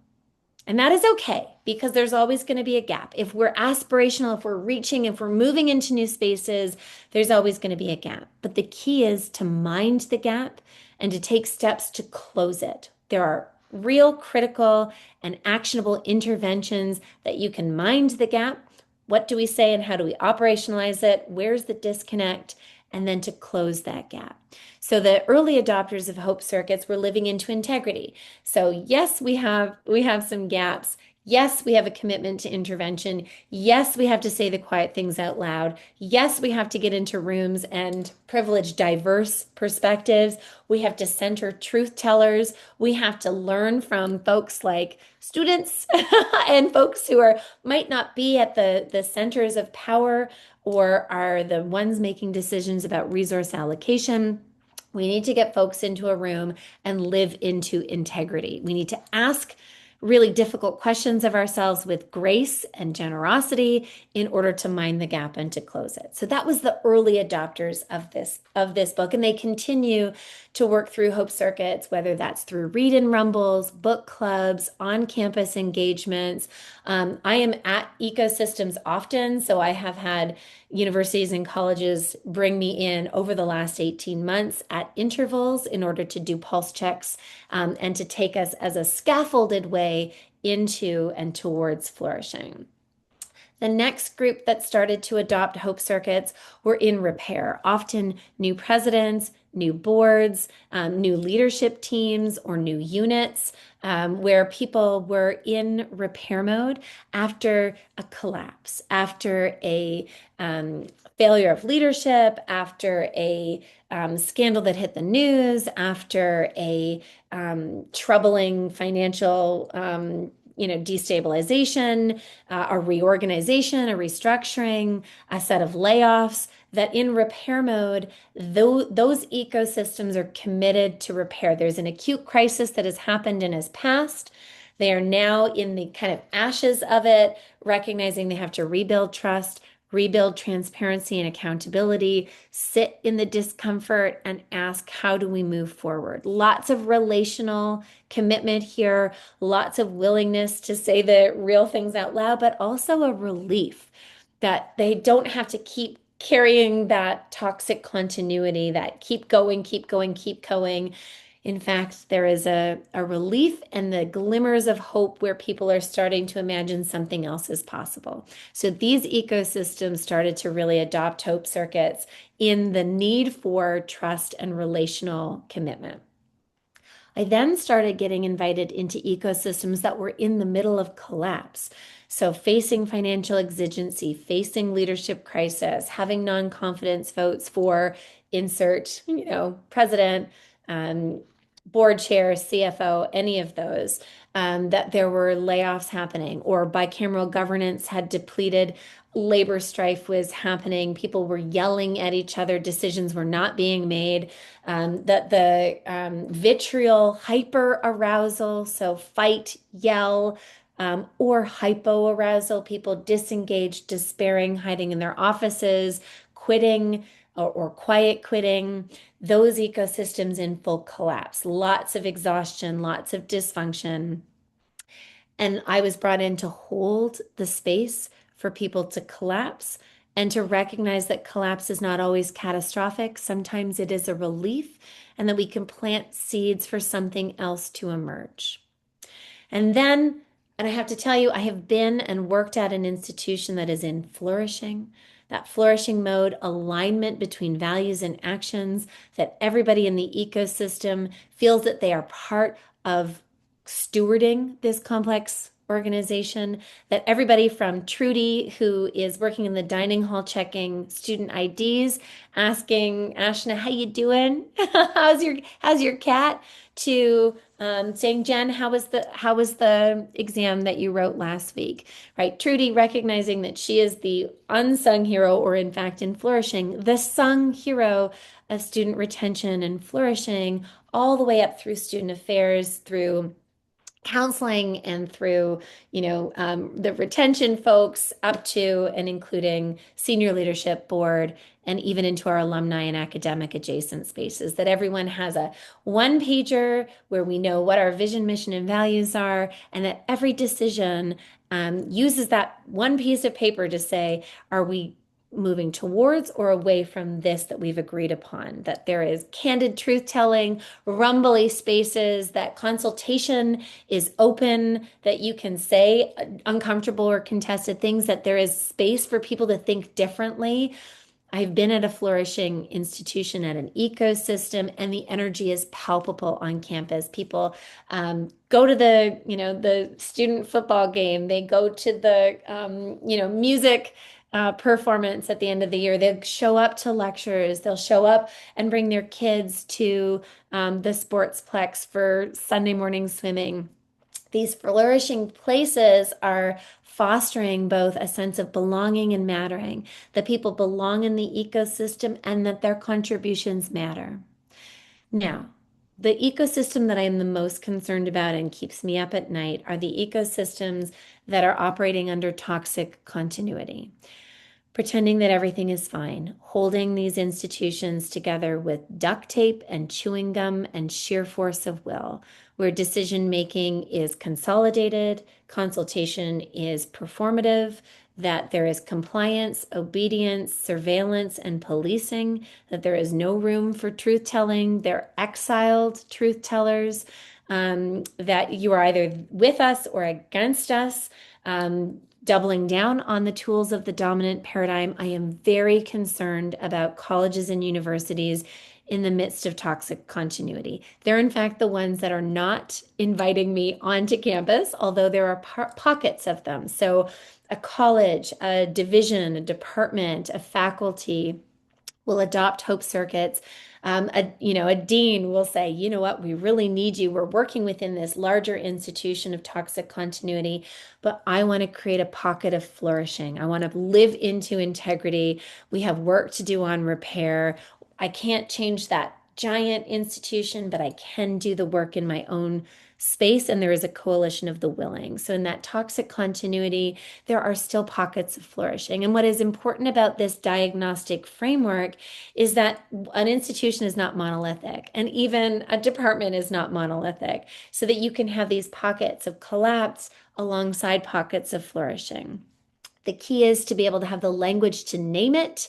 And that is okay, because there's always going to be a gap. If we're aspirational, if we're reaching, if we're moving into new spaces, there's always going to be a gap. But the key is to mind the gap and to take steps to close it. There are real critical and actionable interventions that you can mind the gap. What do we say and how do we operationalize it? Where's the disconnect? And then to close that gap. So the early adopters of hope circuits were living into integrity. So yes, we have some gaps. Yes, we have a commitment to intervention. Yes, we have to say the quiet things out loud. Yes, we have to get into rooms and privilege diverse perspectives. We have to center truth tellers. We have to learn from folks like students and folks who might not be at the centers of power or are the ones making decisions about resource allocation. We need to get folks into a room and live into integrity. We need to ask really difficult questions of ourselves with grace and generosity in order to mind the gap and to close it. So that was the early adopters of this book, and they continue to work through Hope Circuits, whether that's through read-in rumbles, book clubs, on-campus engagements. I am at ecosystems often, so I have had universities and colleges bring me in over the last 18 months at intervals in order to do pulse checks and to take us as a scaffolded way into and towards flourishing. The next group that started to adopt Hope Circuits were in repair, often new presidents, new boards, new leadership teams, or new units, where people were in repair mode after a collapse, after a failure of leadership, after a scandal that hit the news, after a troubling financial destabilization, a reorganization, a restructuring, a set of layoffs, that in repair mode, those ecosystems are committed to repair. There's an acute crisis that has happened and has passed. They are now in the kind of ashes of it, recognizing they have to rebuild trust, rebuild transparency and accountability, sit in the discomfort and ask, how do we move forward? Lots of relational commitment here, lots of willingness to say the real things out loud, but also a relief that they don't have to keep carrying that toxic continuity, that keep going, keep going, keep going. In fact, there is a relief and the glimmers of hope where people are starting to imagine something else is possible. So these ecosystems started to really adopt Hope Circuits in the need for trust and relational commitment. I then started getting invited into ecosystems that were in the middle of collapse. So facing financial exigency, facing leadership crisis, having non-confidence votes for insert, president, board chair, CFO, any of those, that there were layoffs happening or bicameral governance had depleted, labor strife was happening, people were yelling at each other, decisions were not being made, that the vitriol, hyper arousal, so fight, yell, or hypoarousal, people disengaged, despairing, hiding in their offices, quitting or quiet quitting, those ecosystems in full collapse, lots of exhaustion, lots of dysfunction. And I was brought in to hold the space for people to collapse and to recognize that collapse is not always catastrophic. Sometimes it is a relief, and that we can plant seeds for something else to emerge. And I have to tell you, I have been and worked at an institution that is in flourishing. That flourishing mode, alignment between values and actions, that everybody in the ecosystem feels that they are part of stewarding this complex organization, that everybody from Trudy, who is working in the dining hall checking student IDs, asking Ashna, how you doing? how's your cat? To saying, Jen, how was the exam that you wrote last week? Right? Trudy recognizing that she is the unsung hero, or in fact in flourishing, the sung hero of student retention and flourishing, all the way up through student affairs, through counseling, and through the retention folks up to and including senior leadership board, and even into our alumni and academic adjacent spaces, that everyone has a one pager where we know what our vision, mission, and values are, and that every decision uses that one piece of paper to say, are we moving towards or away from this that we've agreed upon, that there is candid truth-telling, rumbly spaces, that consultation is open, that you can say uncomfortable or contested things, that there is space for people to think differently. I've been at a flourishing institution, at an ecosystem, and the energy is palpable on campus. People go to the student football game. They go to the music performance at the end of the year. They'll show up to lectures. They'll show up and bring their kids to the sportsplex for Sunday morning swimming. These flourishing places are fostering both a sense of belonging and mattering, that people belong in the ecosystem and that their contributions matter. Now, the ecosystem that I am the most concerned about and keeps me up at night are the ecosystems that are operating under toxic continuity, pretending that everything is fine, holding these institutions together with duct tape and chewing gum and sheer force of will, where decision making is consolidated, consultation is performative, that there is compliance, obedience, surveillance, and policing, that there is no room for truth telling. They're exiled truth tellers, that you are either with us or against us. Doubling down on the tools of the dominant paradigm. I am very concerned about colleges and universities in the midst of toxic continuity. They're, in fact, the ones that are not inviting me onto campus, although there are pockets of them. So a college, a division, a department, a faculty will adopt hope circuits. A dean will say, you know what, we really need you. We're working within this larger institution of toxic continuity, but I want to create a pocket of flourishing. I want to live into integrity. We have work to do on repair. I can't change that giant institution, but I can do the work in my own space, and there is a coalition of the willing. So in that toxic continuity, there are still pockets of flourishing. And what is important about this diagnostic framework is that an institution is not monolithic, and even a department is not monolithic, so that you can have these pockets of collapse alongside pockets of flourishing. The key is to be able to have the language to name it,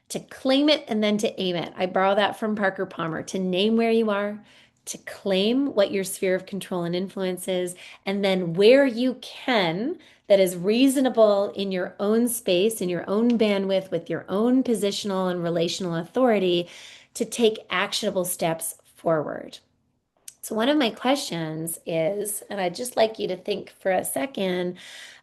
to claim it, and then to aim it. I borrow that from Parker Palmer, to name where you are, to claim what your sphere of control and influence is, and then where you can, that is reasonable in your own space, in your own bandwidth, with your own positional and relational authority, to take actionable steps forward. So one of my questions is, and I'd just like you to think for a second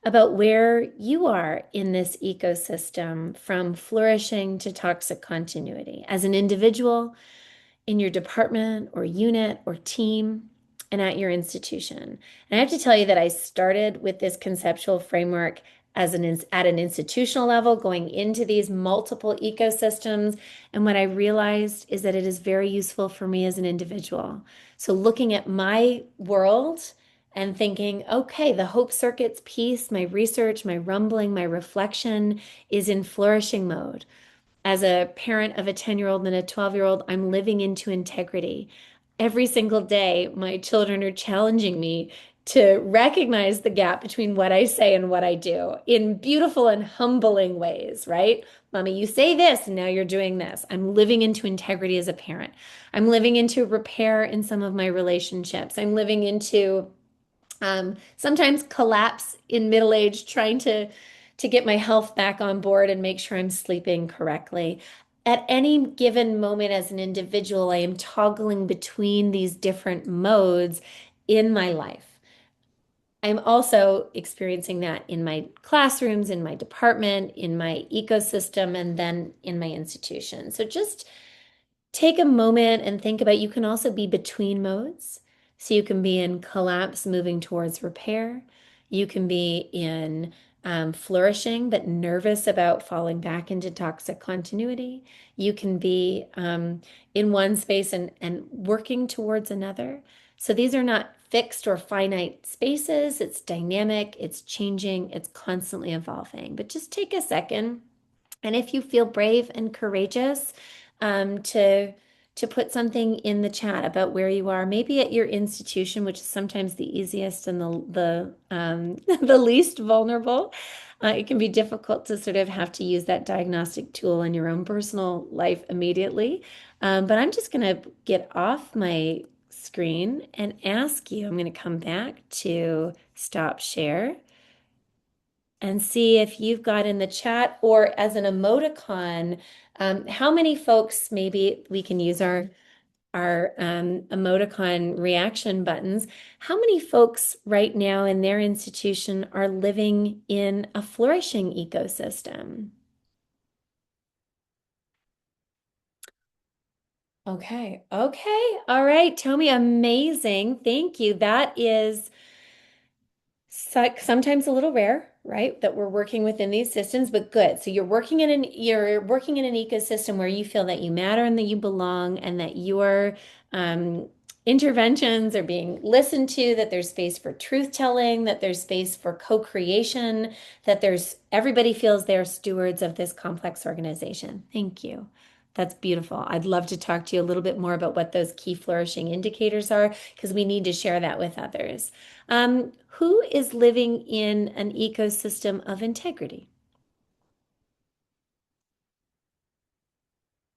about where you are in this ecosystem from flourishing to toxic continuity as an individual, in your department or unit or team, and at your institution. And I have to tell you that I started with this conceptual framework at an institutional level, going into these multiple ecosystems. And what I realized is that it is very useful for me as an individual. So looking at my world and thinking, okay, the hope circuits piece, my research, my rumbling, my reflection is in flourishing mode. As a parent of a 10-year-old and a 12-year-old, I'm living into integrity. Every single day, my children are challenging me to recognize the gap between what I say and what I do in beautiful and humbling ways, right? Mommy, you say this and now you're doing this. I'm living into integrity as a parent. I'm living into repair in some of my relationships. I'm living into sometimes collapse in middle age, trying to get my health back on board and make sure I'm sleeping correctly. At any given moment as an individual, I am toggling between these different modes in my life. I'm also experiencing that in my classrooms, in my department, in my ecosystem, and then in my institution. So just take a moment and think about, you can also be between modes. So you can be in collapse, moving towards repair. You can be in flourishing, but nervous about falling back into toxic continuity. You can be in one space and working towards another. So these are not fixed or finite spaces. It's dynamic, it's changing, it's constantly evolving. But just take a second, and if you feel brave and courageous, to put something in the chat about where you are, maybe at your institution, which is sometimes the easiest and the the least vulnerable. It can be difficult to sort of have to use that diagnostic tool in your own personal life immediately. But I'm just going to get off my screen and ask you, I'm going to come back to stop share and see if you've got in the chat or as an emoticon, how many folks, maybe we can use our emoticon reaction buttons. How many folks right now in their institution are living in a flourishing ecosystem? Okay, okay, all right, Tommy, amazing. Thank you. That is sometimes a little rare, right? That we're working within these systems, but good. So you're working in an ecosystem where you feel that you matter and that you belong, and that you're interventions are being listened to, that there's space for truth telling, that there's space for co-creation, that there's everybody feels they're stewards of this complex organization. Thank you. That's beautiful. I'd love to talk to you a little bit more about what those key flourishing indicators are, because we need to share that with others. Who is living in an ecosystem of integrity?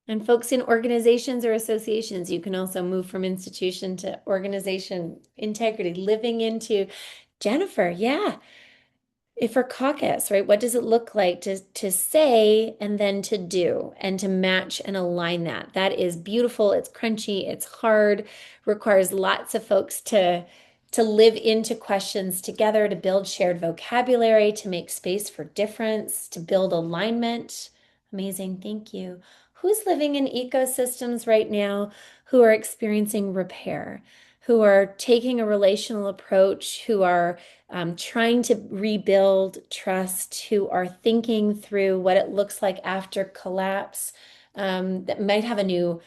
And folks in organizations or associations, you can also move from institution to organization integrity, living into Jennifer. Yeah. If for caucus, right? What does it look like to say and then to do and to match and align that? That is beautiful. It's crunchy. It's hard. Requires lots of folks to live into questions together, to build shared vocabulary, to make space for difference, to build alignment. Amazing. Thank you. Who's living in ecosystems right now who are experiencing repair, who are taking a relational approach, who are trying to rebuild trust, who are thinking through what it looks like after collapse, that might have a new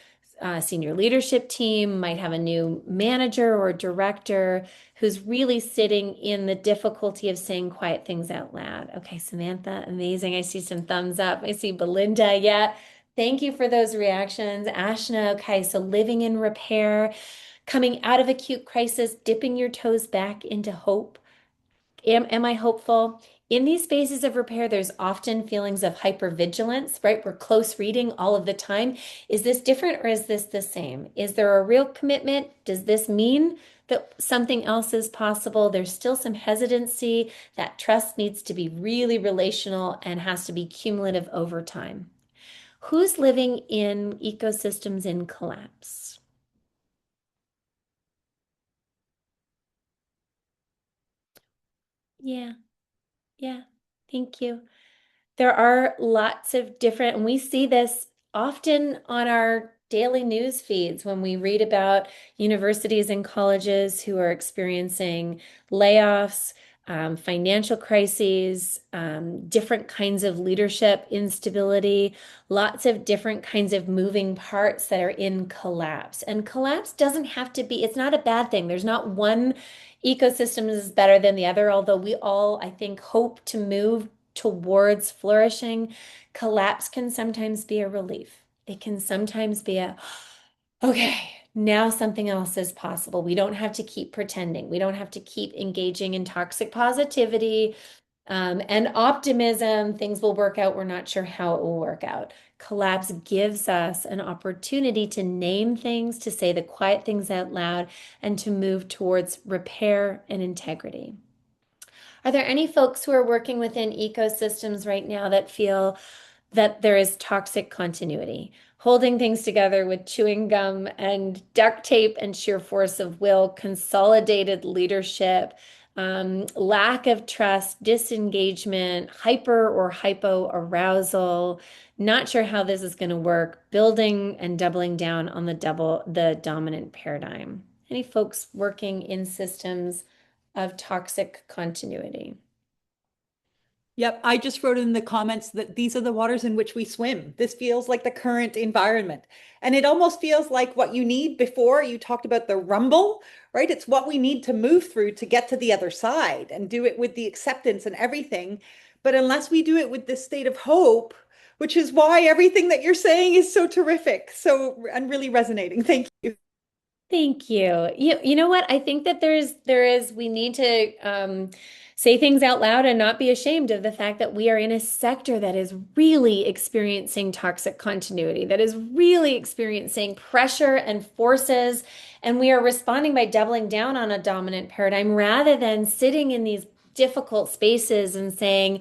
senior leadership team, might have a new manager or director who's really sitting in the difficulty of saying quiet things out loud. Okay, Samantha, amazing. I see some thumbs up. I see Belinda. Yeah. Thank you for those reactions. Ashna, okay, so living in repair, coming out of acute crisis, dipping your toes back into hope. Am I hopeful? In these phases of repair, there's often feelings of hypervigilance, right? We're close reading all of the time. Is this different or is this the same? Is there a real commitment? Does this mean that something else is possible? There's still some hesitancy. That trust needs to be really relational and has to be cumulative over time. Who's living in ecosystems in collapse? Yeah, yeah, thank you. There are lots of different, and we see this often on our daily news feeds when we read about universities and colleges who are experiencing layoffs, financial crises, different kinds of leadership instability, lots of different kinds of moving parts that are in collapse. And collapse doesn't have to be, it's not a bad thing. There's not one ecosystem is better than the other, although we all, I think, hope to move towards flourishing. Collapse can sometimes be a relief. It can sometimes be okay, now something else is possible. We don't have to keep pretending. We don't have to keep engaging in toxic positivity and optimism. Things will work out. We're not sure how it will work out. Collapse gives us an opportunity to name things, to say the quiet things out loud, and to move towards repair and integrity. Are there any folks who are working within ecosystems right now that feel that there is toxic continuity, holding things together with chewing gum and duct tape and sheer force of will, consolidated leadership, lack of trust, disengagement, hyper or hypo arousal, not sure how this is going to work, building and doubling down on the dominant paradigm? Any folks working in systems of toxic continuity? Yep, I just wrote in the comments that these are the waters in which we swim. This feels like the current environment. And it almost feels like what you need before you talked about the rumble, right? It's what we need to move through to get to the other side and do it with the acceptance and everything. But unless we do it with this state of hope, which is why everything that you're saying is so terrific, and really resonating. Thank you. Thank you. You know what? I think that we need to say things out loud and not be ashamed of the fact that we are in a sector that is really experiencing toxic continuity, that is really experiencing pressure and forces, and we are responding by doubling down on a dominant paradigm rather than sitting in these difficult spaces and saying,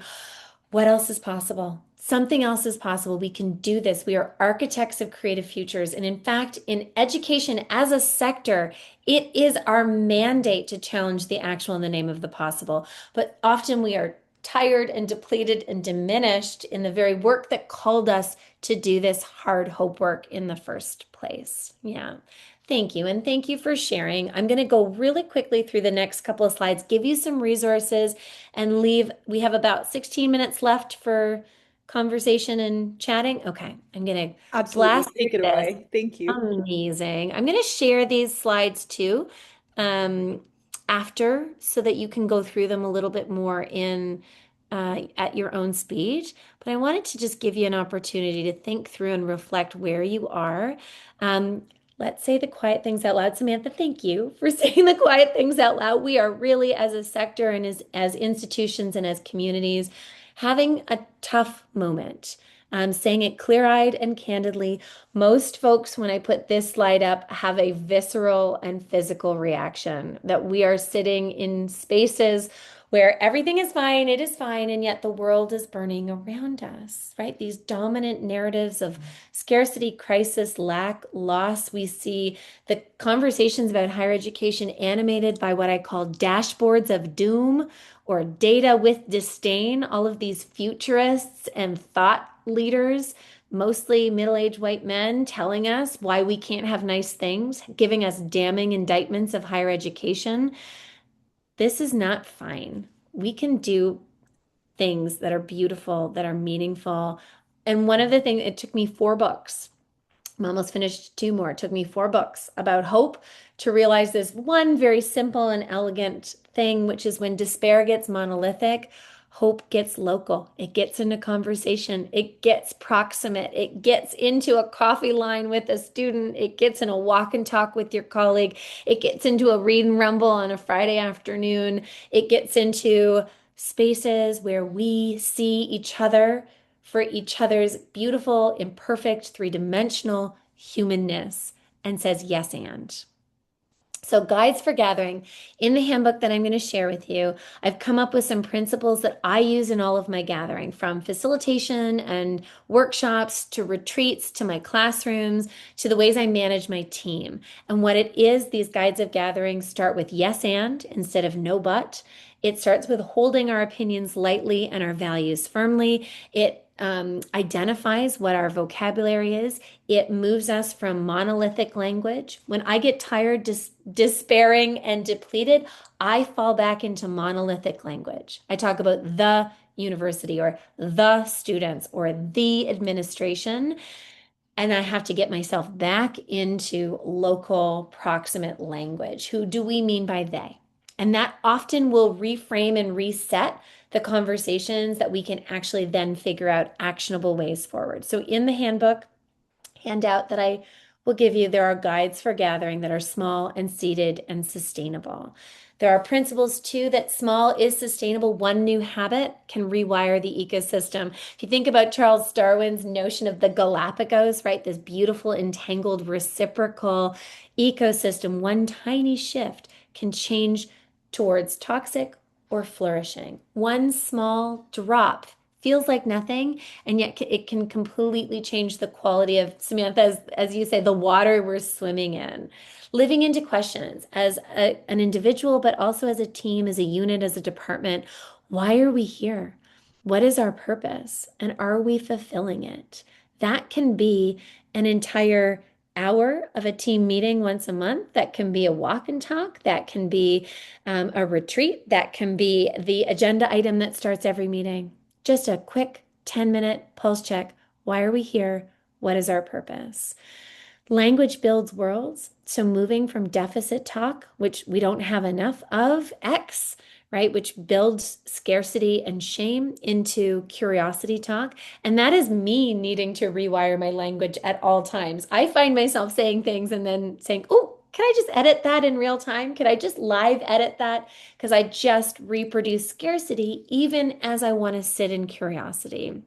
what else is possible? Something else is possible. We can do this. We are architects of creative futures. And in fact, in education as a sector, it is our mandate to challenge the actual in the name of the possible. But often we are tired and depleted and diminished in the very work that called us to do this hard hope work in the first place. Yeah. Thank you. And thank you for sharing. I'm going to go really quickly through the next couple of slides, give you some resources, and leave. We have about 16 minutes left for conversation and chatting? Okay, I'm gonna Absolutely. blast Take through it this. away. Thank you. Amazing. I'm gonna share these slides too, um, after so that you can go through them a little bit more in at your own speed. But I wanted to just give you an opportunity to think through and reflect where you are. Um, let's say the quiet things out loud. Samantha, thank you for saying the quiet things out loud. We are really, as a sector and as institutions and as communities, having a tough moment. Saying it clear-eyed and candidly. Most folks, when I put this slide up, have a visceral and physical reaction that we are sitting in spaces where everything is fine, it is fine, and yet the world is burning around us, right? These dominant narratives of scarcity, crisis, lack, loss. We see the conversations about higher education animated by what I call dashboards of doom or data with disdain. All of these futurists and thought leaders, mostly middle-aged white men, telling us why we can't have nice things, giving us damning indictments of higher education. This is not fine. We can do things that are beautiful, that are meaningful. And one of the things, it took me 4 books. I'm almost finished 2 more. It took me 4 books about hope to realize this one very simple and elegant thing, which is when despair gets monolithic, hope gets local. It gets into conversation. It gets proximate. It gets into a coffee line with a student. It gets in a walk and talk with your colleague. It gets into a read and rumble on a Friday afternoon. It gets into spaces where we see each other for each other's beautiful, imperfect, three-dimensional humanness and says yes and. So, guides for gathering in the handbook that I'm going to share with you, I've come up with some principles that I use in all of my gathering, from facilitation and workshops to retreats to my classrooms to the ways I manage my team. And what it is, these guides of gathering start with yes and instead of no but. It starts with holding our opinions lightly and our values firmly. It identifies what our vocabulary is. It moves us from monolithic language. When I get tired, despairing, and depleted, I fall back into monolithic language. I talk about the university or the students or the administration. And I have to get myself back into local, proximate language. Who do we mean by they? And that often will reframe and reset the conversations that we can actually then figure out actionable ways forward. So in the handbook handout that I will give you, there are guides for gathering that are small and seated and sustainable. There are principles too that small is sustainable. One new habit can rewire the ecosystem. If you think about Charles Darwin's notion of the Galapagos, right? This beautiful, entangled, reciprocal ecosystem, one tiny shift can change towards toxic or flourishing. One small drop feels like nothing, and yet it can completely change the quality of, Samantha, as you say, the water we're swimming in. Living into questions as an individual, but also as a team, as a unit, as a department. Why are we here? What is our purpose? And are we fulfilling it? That can be an entire hour of a team meeting once a month. That can be a walk and talk. That can be a retreat. That can be the agenda item that starts every meeting. Just a quick 10-minute pulse check. Why are we here? What is our purpose? Language builds worlds. So moving from deficit talk, which we don't have enough of, X, right, which builds scarcity and shame, into curiosity talk. And that is me needing to rewire my language at all times. I find myself saying things and then saying, oh, can I just edit that in real time? Could I just live edit that? Because I just reproduce scarcity even as I want to sit in curiosity.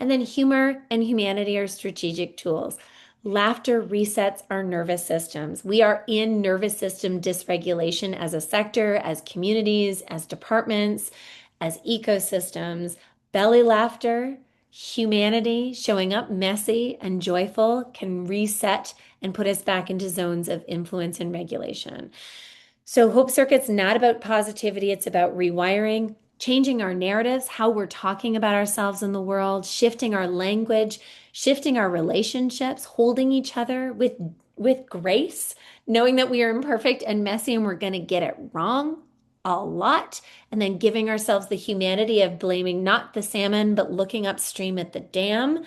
And then humor and humanity are strategic tools. Laughter resets our nervous systems. We are in nervous system dysregulation as a sector, as communities, as departments, as ecosystems. Belly laughter, humanity, showing up messy and joyful can reset and put us back into zones of influence and regulation. So Hope Circuit's not about positivity, it's about rewiring, changing our narratives, how we're talking about ourselves in the world, shifting our language, shifting our relationships, holding each other with grace, knowing that we are imperfect and messy and we're going to get it wrong. a lot, and then giving ourselves the humanity of blaming not the salmon, but looking upstream at the dam,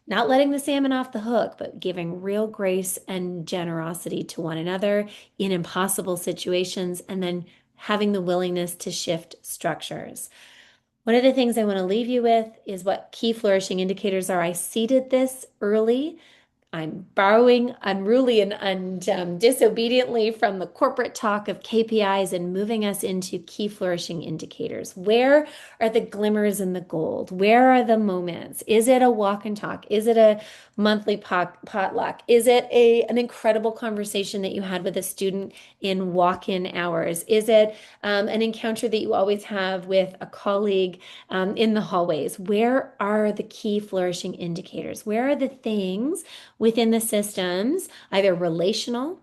not letting the salmon off the hook, but giving real grace and generosity to one another in impossible situations, and then having the willingness to shift structures. One of the things I want to leave you with is what key flourishing indicators are. I seeded this early. I'm borrowing unruly and disobediently from the corporate talk of KPIs and moving us into key flourishing indicators. Where are the glimmers in the gold? Where are the moments? Is it a walk and talk? Is it a monthly potluck? Is it an incredible conversation that you had with a student in walk-in hours? Is it an encounter that you always have with a colleague in the hallways? Where are the key flourishing indicators? Where are the things within the systems, either relational,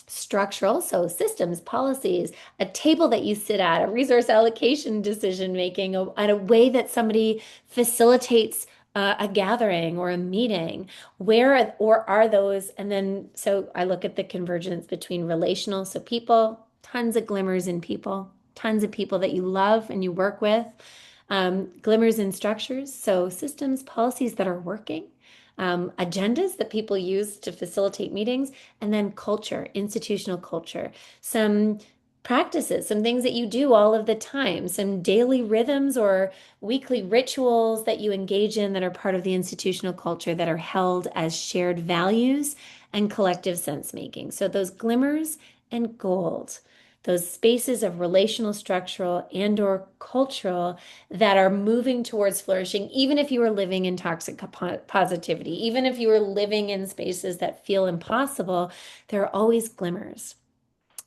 structural, so systems, policies, a table that you sit at, a resource allocation decision making, and a way that somebody facilitates a gathering or a meeting, where or are those? And then, so I look at the convergence between relational, so people, tons of glimmers in people, tons of people that you love and you work with, glimmers in structures, so systems, policies that are working, agendas that people use to facilitate meetings, and then culture, institutional culture, some practices, some things that you do all of the time, some daily rhythms or weekly rituals that you engage in that are part of the institutional culture that are held as shared values and collective sense making. So those glimmers and gold, those spaces of relational, structural, and or cultural that are moving towards flourishing, even if you are living in toxic positivity, even if you are living in spaces that feel impossible, there are always glimmers.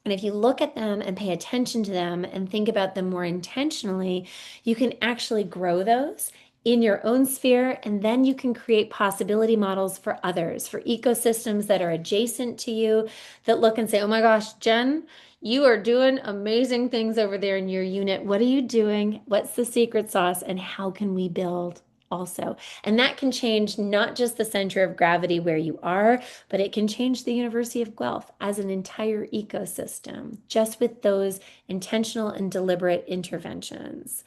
And if you look at them and pay attention to them and think about them more intentionally, you can actually grow those in your own sphere, and then you can create possibility models for others, for ecosystems that are adjacent to you, that look and say, oh my gosh, Jen, you are doing amazing things over there in your unit. What are you doing? What's the secret sauce? And how can we build also? And that can change not just the center of gravity where you are, but it can change the University of Guelph as an entire ecosystem, just with those intentional and deliberate interventions.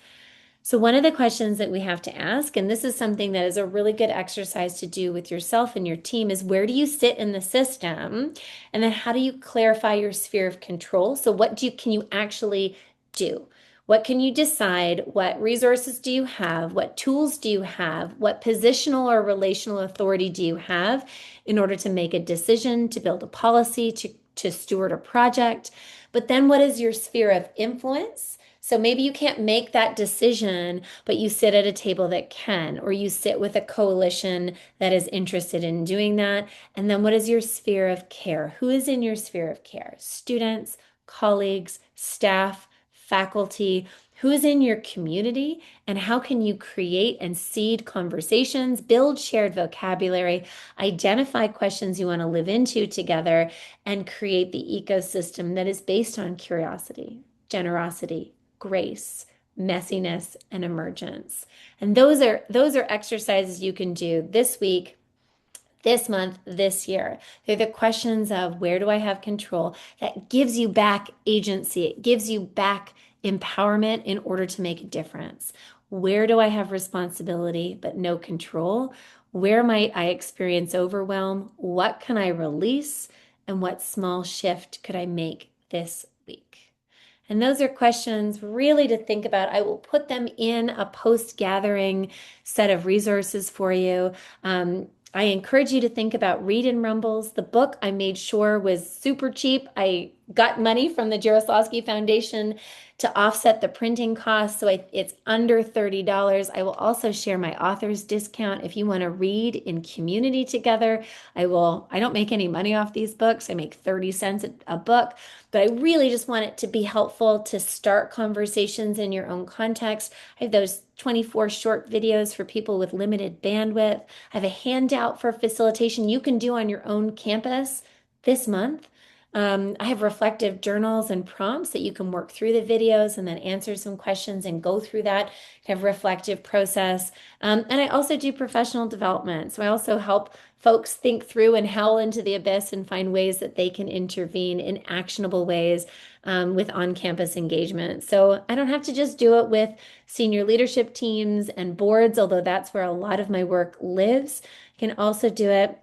So one of the questions that we have to ask, and this is something that is a really good exercise to do with yourself and your team, is where do you sit in the system? And then how do you clarify your sphere of control? So what can you actually do? What can you decide? What resources do you have? What tools do you have? What positional or relational authority do you have in order to make a decision, to build a policy, to steward a project? But then what is your sphere of influence? So maybe you can't make that decision, but you sit at a table that can, or you sit with a coalition that is interested in doing that. And then what is your sphere of care? Who is in your sphere of care? Students, colleagues, staff, faculty, who is in your community, and how can you create and seed conversations, build shared vocabulary, identify questions you want to live into together, and create the ecosystem that is based on curiosity, generosity, grace, messiness, and emergence. And those are exercises you can do this week, this month, this year. They're the questions of where do I have control that gives you back agency. It gives you back empowerment in order to make a difference. Where do I have responsibility but no control? Where might I experience overwhelm? What can I release? And what small shift could I make this week? And those are questions really to think about. I will put them in a post-gathering set of resources for you. I encourage you to think about Read and Rumbles. The book I made sure was super cheap. I got money from the Jarislowsky Foundation to offset the printing costs, so it's under $30. I will also share my author's discount if you want to read in community together. I don't make any money off these books. I make 30 cents a book, but I really just want it to be helpful to start conversations in your own context. I have those 24 short videos for people with limited bandwidth. I have a handout for facilitation you can do on your own campus this month. I have reflective journals and prompts that you can work through the videos and then answer some questions and go through that kind of reflective process. And I also do professional development. So I also help folks think through and howl into the abyss and find ways that they can intervene in actionable ways with on-campus engagement. So I don't have to just do it with senior leadership teams and boards, although that's where a lot of my work lives. I can also do it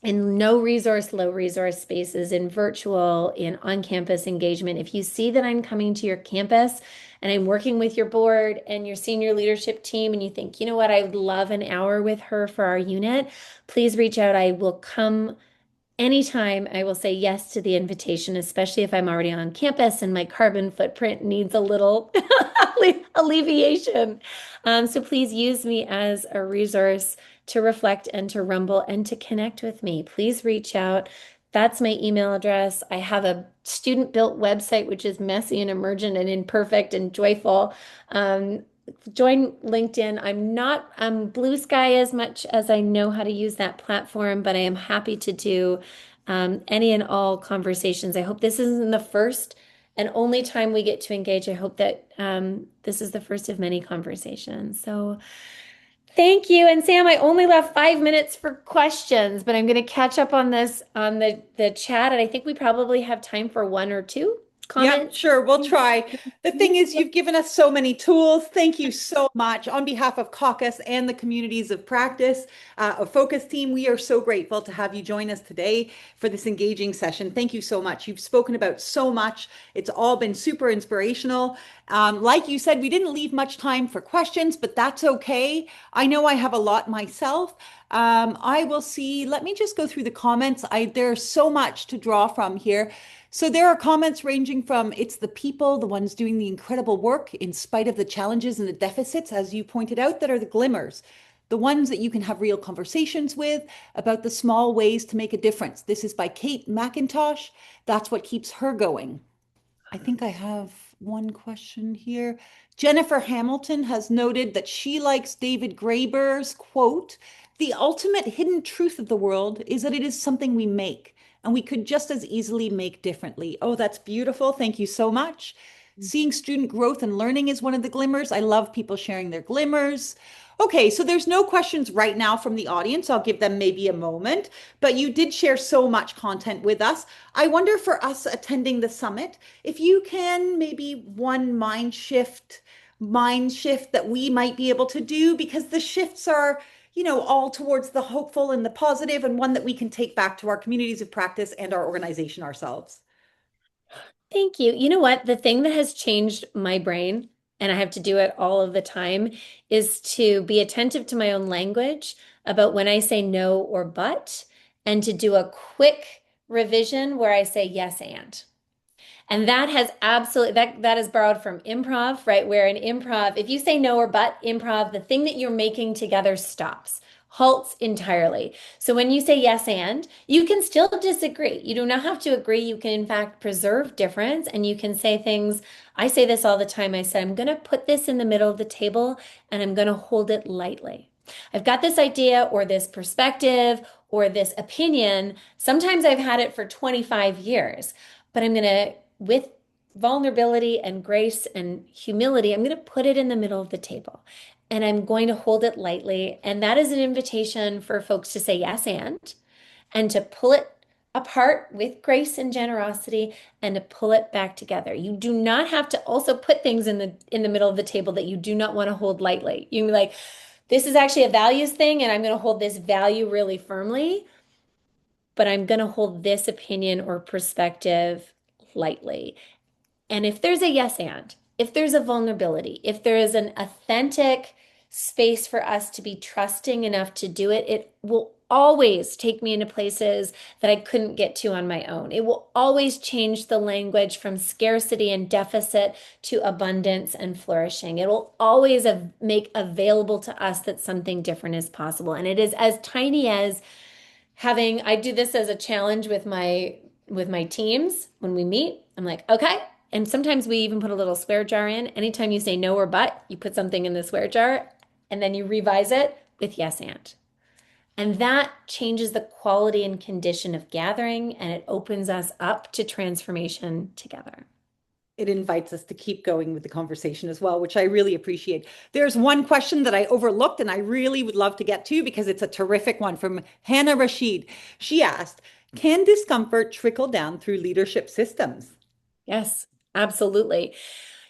in no resource, low resource spaces, in virtual, in on-campus engagement. If you see that I'm coming to your campus and I'm working with your board and your senior leadership team, and you think, you know what, I would love an hour with her for our unit, please reach out. I will come anytime. I will say yes to the invitation, especially if I'm already on campus and my carbon footprint needs a little alleviation. So please use me as a resource to reflect and to rumble and to connect with me. Please reach out. That's my email address. I have a student-built website, which is messy and emergent and imperfect and joyful. Join LinkedIn. I'm not Blue Sky as much as I know how to use that platform, but I am happy to do any and all conversations. I hope this isn't the first and only time we get to engage. I hope that this is the first of many conversations. So thank you. And Sam, I only left 5 minutes for questions, but I'm going to catch up on this on the chat. And I think we probably have time for one or two comments. Yeah, sure. We'll try. The thing is, you've given us so many tools. Thank you so much. On behalf of Caucus and the communities of practice, a focus team, we are so grateful to have you join us today for this engaging session. Thank you so much. You've spoken about so much. It's all been super inspirational. Like you said, we didn't leave much time for questions, but that's okay. I know I have a lot myself. I will see. Let me just go through the comments. There's so much to draw from here. So there are comments ranging from it's the people, the ones doing the incredible work in spite of the challenges and the deficits, as you pointed out, that are the glimmers, the ones that you can have real conversations with about the small ways to make a difference. This is by Kate McIntosh. That's what keeps her going. I think I have one question here. Jennifer Hamilton has noted that she likes David Graeber's quote, "The ultimate hidden truth of the world is that it is something we make, and we could just as easily make differently." Oh, that's beautiful. Thank you so much. Seeing student growth and learning is one of the glimmers. I love people sharing their glimmers. Okay, so there's no questions right now from the audience. I'll give them maybe a moment, but you did share so much content with us. I wonder for us attending the summit, if you can maybe one mind shift that we might be able to do, because the shifts are, all towards the hopeful and the positive, and one that we can take back to our communities of practice and our organization ourselves. Thank you. You know what? The thing that has changed my brain, and I have to do it all of the time, is to be attentive to my own language about when I say no or but, and to do a quick revision where I say yes and. And that has absolutely, that is borrowed from improv, right? Where in improv, if you say no or but improv, the thing that you're making together stops, halts entirely. So when you say yes and, you can still disagree. You do not have to agree. You can in fact preserve difference, and you can say things. I say this all the time. I said, I'm going to put this in the middle of the table and I'm going to hold it lightly. I've got this idea or this perspective or this opinion. Sometimes I've had it for 25 years, but I'm going to, with vulnerability and grace and humility, I'm going to put it in the middle of the table and I'm going to hold it lightly. And that is an invitation for folks to say yes and to pull it apart with grace and generosity and to pull it back together. You do not have to also put things in the middle of the table that you do not want to hold lightly. You can be like, this is actually a values thing and I'm going to hold this value really firmly, but I'm going to hold this opinion or perspective lightly. And if there's a yes and, if there's a vulnerability, if there is an authentic space for us to be trusting enough to do it, it will always take me into places that I couldn't get to on my own. It will always change the language from scarcity and deficit to abundance and flourishing. It will always make available to us that something different is possible. And it is as tiny as I do this as a challenge with my teams when we meet. I'm like, okay. And sometimes we even put a little swear jar in. Anytime you say no or but, you put something in the swear jar and then you revise it with yes and. And that changes the quality and condition of gathering, and it opens us up to transformation together. It invites us to keep going with the conversation as well, which I really appreciate. There's one question that I overlooked and I really would love to get to because it's a terrific one from Hannah Rashid. She asked, can discomfort trickle down through leadership systems? Yes, absolutely.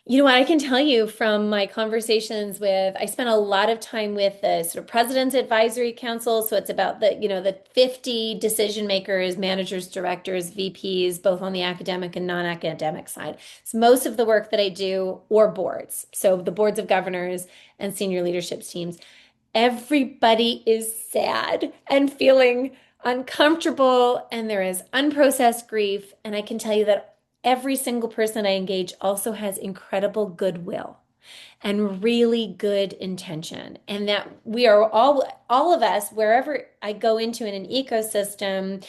You know what, I can tell you from my conversations with, I spent a lot of time with the sort of President's Advisory Council. So it's about the 50 decision makers, managers, directors, VPs, both on the academic and non-academic side. So most of the work that I do, or boards, so the boards of governors and senior leadership teams, everybody is sad and feeling uncomfortable, and there is unprocessed grief. And I can tell you that every single person I engage also has incredible goodwill and really good intention. And that we are all of us, wherever I go into in an ecosystem,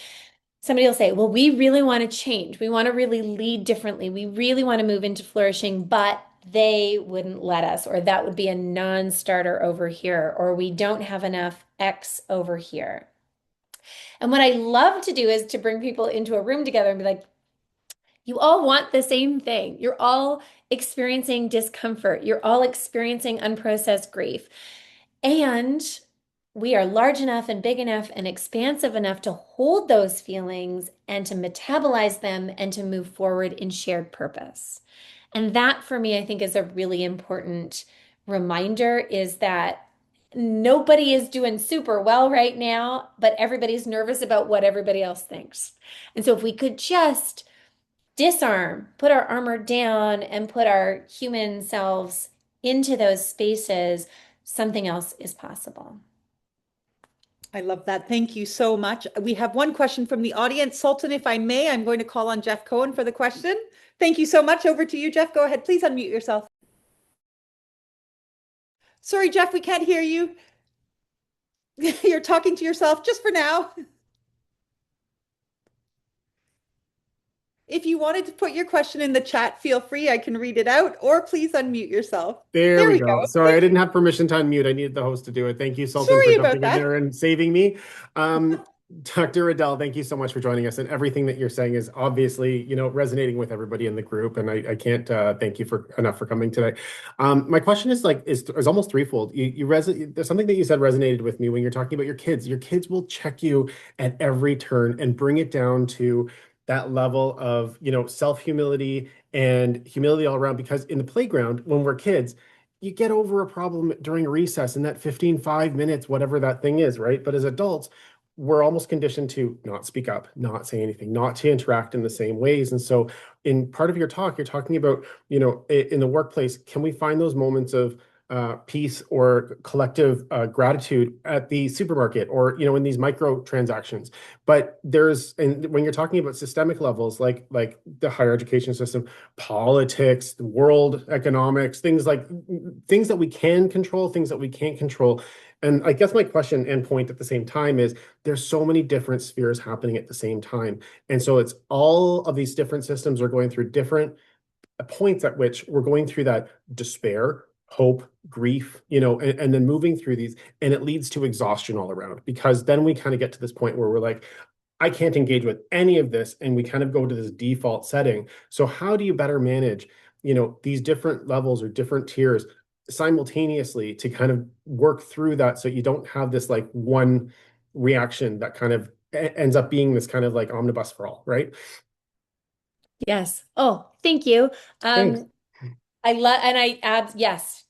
somebody will say, well, we really want to change. We want to really lead differently. We really want to move into flourishing, but they wouldn't let us, or that would be a non-starter over here, or we don't have enough X over here. And what I love to do is to bring people into a room together and be like, you all want the same thing. You're all experiencing discomfort. You're all experiencing unprocessed grief. And we are large enough and big enough and expansive enough to hold those feelings and to metabolize them and to move forward in shared purpose. And that for me, I think is a really important reminder, is that nobody is doing super well right now, but everybody's nervous about what everybody else thinks. And so if we could just disarm, put our armor down, and put our human selves into those spaces, something else is possible. I love that. Thank you so much. We have one question from the audience. Sultan, if I may, I'm going to call on Jeff Cohen for the question. Thank you so much. Over to you, Jeff. Go ahead. Please unmute yourself. Sorry, Jeff, we can't hear you. You're talking to yourself just for now. If you wanted to put your question in the chat, feel free. I can read it out, or please unmute yourself. There we go. Sorry, I didn't have permission to unmute. I needed the host to do it. Thank you, Sultan, Sorry for about jumping in that. there and saving me. Dr. Riddell, thank you so much for joining us. And everything that you're saying is obviously, resonating with everybody in the group. And I can't thank you enough for coming today. My question is almost threefold. There's something that you said resonated with me when you're talking about your kids. Your kids will check you at every turn and bring it down to that level of, self-humility and humility all around. Because in the playground, when we're kids, you get over a problem during recess in that 5 minutes, whatever that thing is, right? But as adults, we're almost conditioned to not speak up, not say anything, not to interact in the same ways. And so in part of your talk, you're talking about, in the workplace, can we find those moments of peace or collective gratitude at the supermarket, or in these micro transactions? But and when you're talking about systemic levels, like the higher education system, politics, the world economics, things that we can control, things that we can't control. And I guess my question and point at the same time is, there's so many different spheres happening at the same time. And so it's all of these different systems are going through different points at which we're going through that despair, hope, grief, and then moving through these, and it leads to exhaustion all around, because then we kind of get to this point where we're like, I can't engage with any of this, and we kind of go to this default setting. So how do you better manage, these different levels or different tiers simultaneously to kind of work through that, so you don't have this like one reaction that kind of ends up being this kind of like omnibus for all, right? Yes. Oh, thank you. Thanks.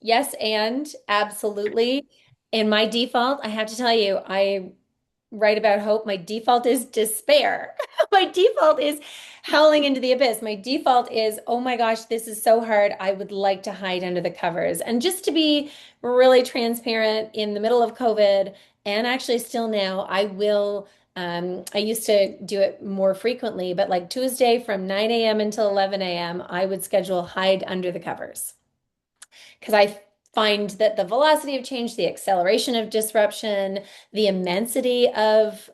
Yes, and absolutely. And my default, I have to tell you, I write about hope. My default is despair. My default is howling into the abyss. My default is, oh my gosh, this is so hard. I would like to hide under the covers. And just to be really transparent, in the middle of COVID, and actually still now, I used to do it more frequently, but like Tuesday from 9 a.m. until 11 a.m., I would schedule hide under the covers. Because I find that the velocity of change, the acceleration of disruption, the immensity of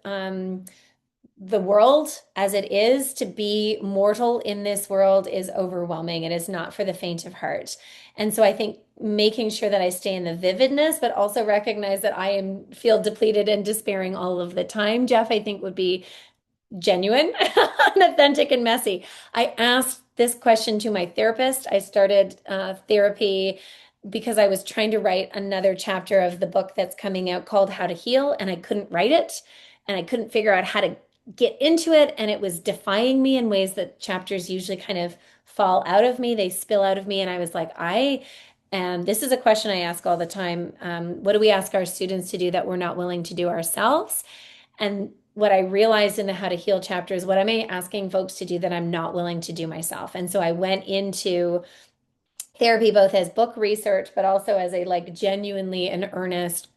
the world as it is, to be mortal in this world is overwhelming. It is not for the faint of heart. And so I think making sure that I stay in the vividness, but also recognize that I am feel depleted and despairing all of the time, Jeff, I think would be genuine and authentic and messy. I asked this question to my therapist. I started therapy because I was trying to write another chapter of the book that's coming out called How to Heal, and I couldn't write it, and I couldn't figure out how to get into it, and it was defying me in ways that chapters usually kind of fall out of me. They spill out of me, and I was like, this is a question I ask all the time. What do we ask our students to do that we're not willing to do ourselves? And what I realized in the How to Heal chapter is, what am I asking folks to do that I'm not willing to do myself? And so I went into therapy both as book research, but also as a like genuinely an earnest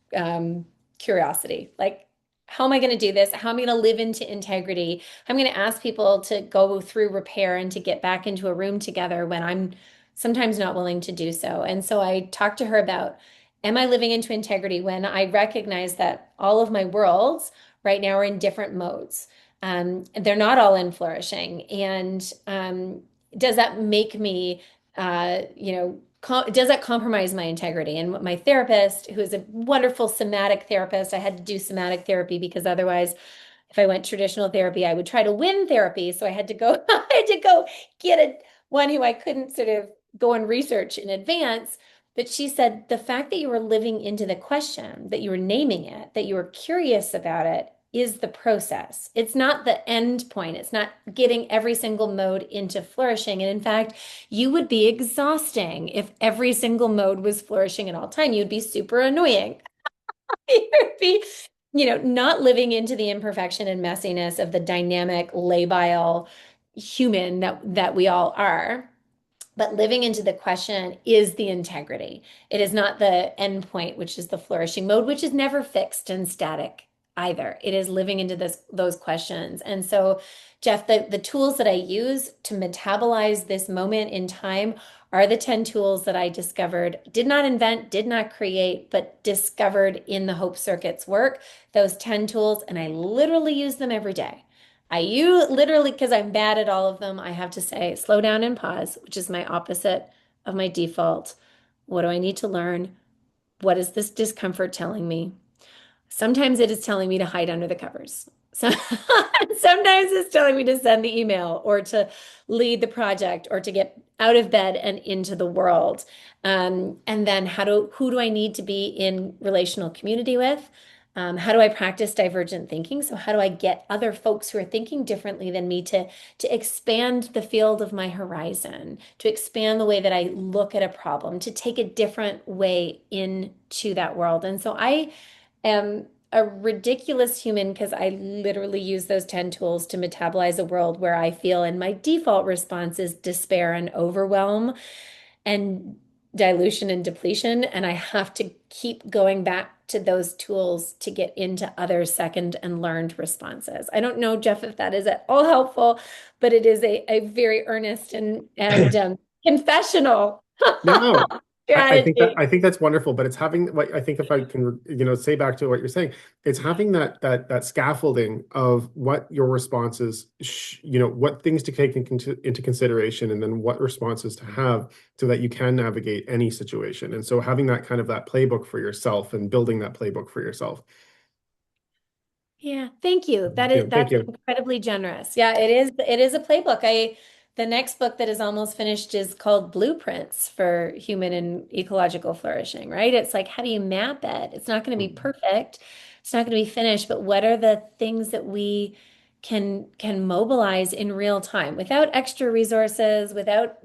curiosity. Like, how am I going to do this? How am I going to live into integrity? I'm going to ask people to go through repair and to get back into a room together when I'm sometimes not willing to do so. And so I talked to her about, am I living into integrity when I recognize that all of my worlds right now are in different modes? They're not all in flourishing. And does that make me does that compromise my integrity? And my therapist, who is a wonderful somatic therapist, I had to do somatic therapy because otherwise, if I went traditional therapy, I would try to win therapy. So I had to go, I had to go get one who I couldn't sort of go and research in advance. But she said, the fact that you were living into the question, that you were naming it, that you were curious about it, is the process. It's not the end point. It's not getting every single mode into flourishing. And in fact, you would be exhausting if every single mode was flourishing at all time. You'd be super annoying. You'd be, not living into the imperfection and messiness of the dynamic, labile human that we all are. But living into the question is the integrity. It is not the end point, which is the flourishing mode, which is never fixed and static either. It is living into those questions. And so, Jeff, the tools that I use to metabolize this moment in time are the 10 tools that I discovered, did not invent, did not create, but discovered in the Hope Circuit's work, those 10 tools, and I literally use them every day. I use literally, because I'm bad at all of them, I have to say, slow down and pause, which is my opposite of my default. What do I need to learn? What is this discomfort telling me? Sometimes it is telling me to hide under the covers. So sometimes it's telling me to send the email or to lead the project or to get out of bed and into the world. And then who do I need to be in relational community with? How do I practice divergent thinking? So how do I get other folks who are thinking differently than me to expand the field of my horizon, to expand the way that I look at a problem, to take a different way into that world? And so I am a ridiculous human because I literally use those 10 tools to metabolize a world where I feel, and my default response is despair and overwhelm and dilution and depletion. And I have to keep going back to those tools to get into other second and learned responses. I don't know, Jeff, if that is at all helpful, but it is a very earnest and confessional No, strategy. I think that's wonderful, but it's having what I think, if I can, say back to what you're saying, it's having that scaffolding of what your responses, what things to take into consideration, and then what responses to have so that you can navigate any situation. And so having that kind of that playbook for yourself and building that playbook for yourself. Yeah, thank you. Thank That's you. incredibly generous. Yeah, it is a playbook. The next book that is almost finished is called Blueprints for Human and Ecological Flourishing, right? It's like, how do you map it? It's not going to be perfect. It's not going to be finished, but what are the things that we can mobilize in real time without extra resources, without,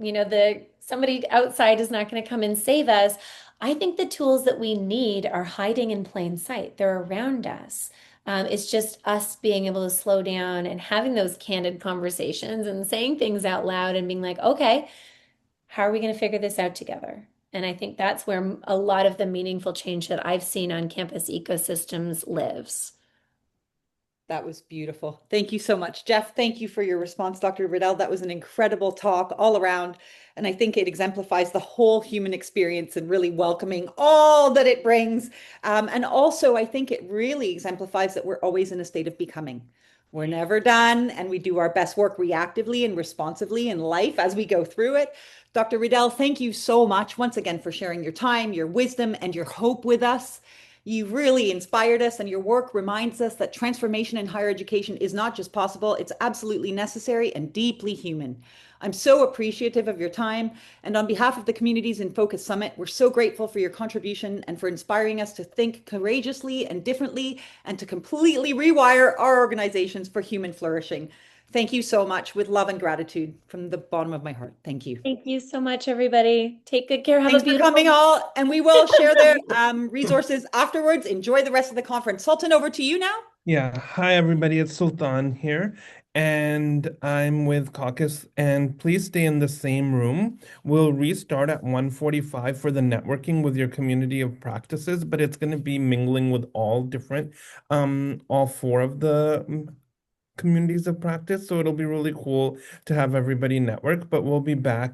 somebody outside is not going to come and save us. I think the tools that we need are hiding in plain sight. They're around us. It's just us being able to slow down and having those candid conversations and saying things out loud and being like, okay, how are we going to figure this out together? And I think that's where a lot of the meaningful change that I've seen on campus ecosystems lives. That was beautiful. Thank you so much, Jeff. Thank you for your response, Dr. Riddell. That was an incredible talk all around. And I think it exemplifies the whole human experience and really welcoming all that it brings. And also, I think it really exemplifies that we're always in a state of becoming. We're never done, and we do our best work reactively and responsively in life as we go through it. Dr. Riddell, thank you so much once again for sharing your time, your wisdom, and your hope with us. You really inspired us, and your work reminds us that transformation in higher education is not just possible, it's absolutely necessary and deeply human. I'm so appreciative of your time. And on behalf of the Communities in Focus Summit, we're so grateful for your contribution and for inspiring us to think courageously and differently and to completely rewire our organizations for human flourishing. Thank you so much, with love and gratitude from the bottom of my heart. Thank you. Thank you so much, everybody. Take good care. Have Thanks a for beautiful coming all, and we will share the resources afterwards. Enjoy the rest of the conference. Sultan, over to you now. Yeah, hi everybody, it's Sultan here, and I'm with Caucus, and please stay in the same room. We'll restart at 1:45 for the networking with your community of practices, but it's going to be mingling with all four of the communities of practice, so it'll be really cool to have everybody network, but we'll be back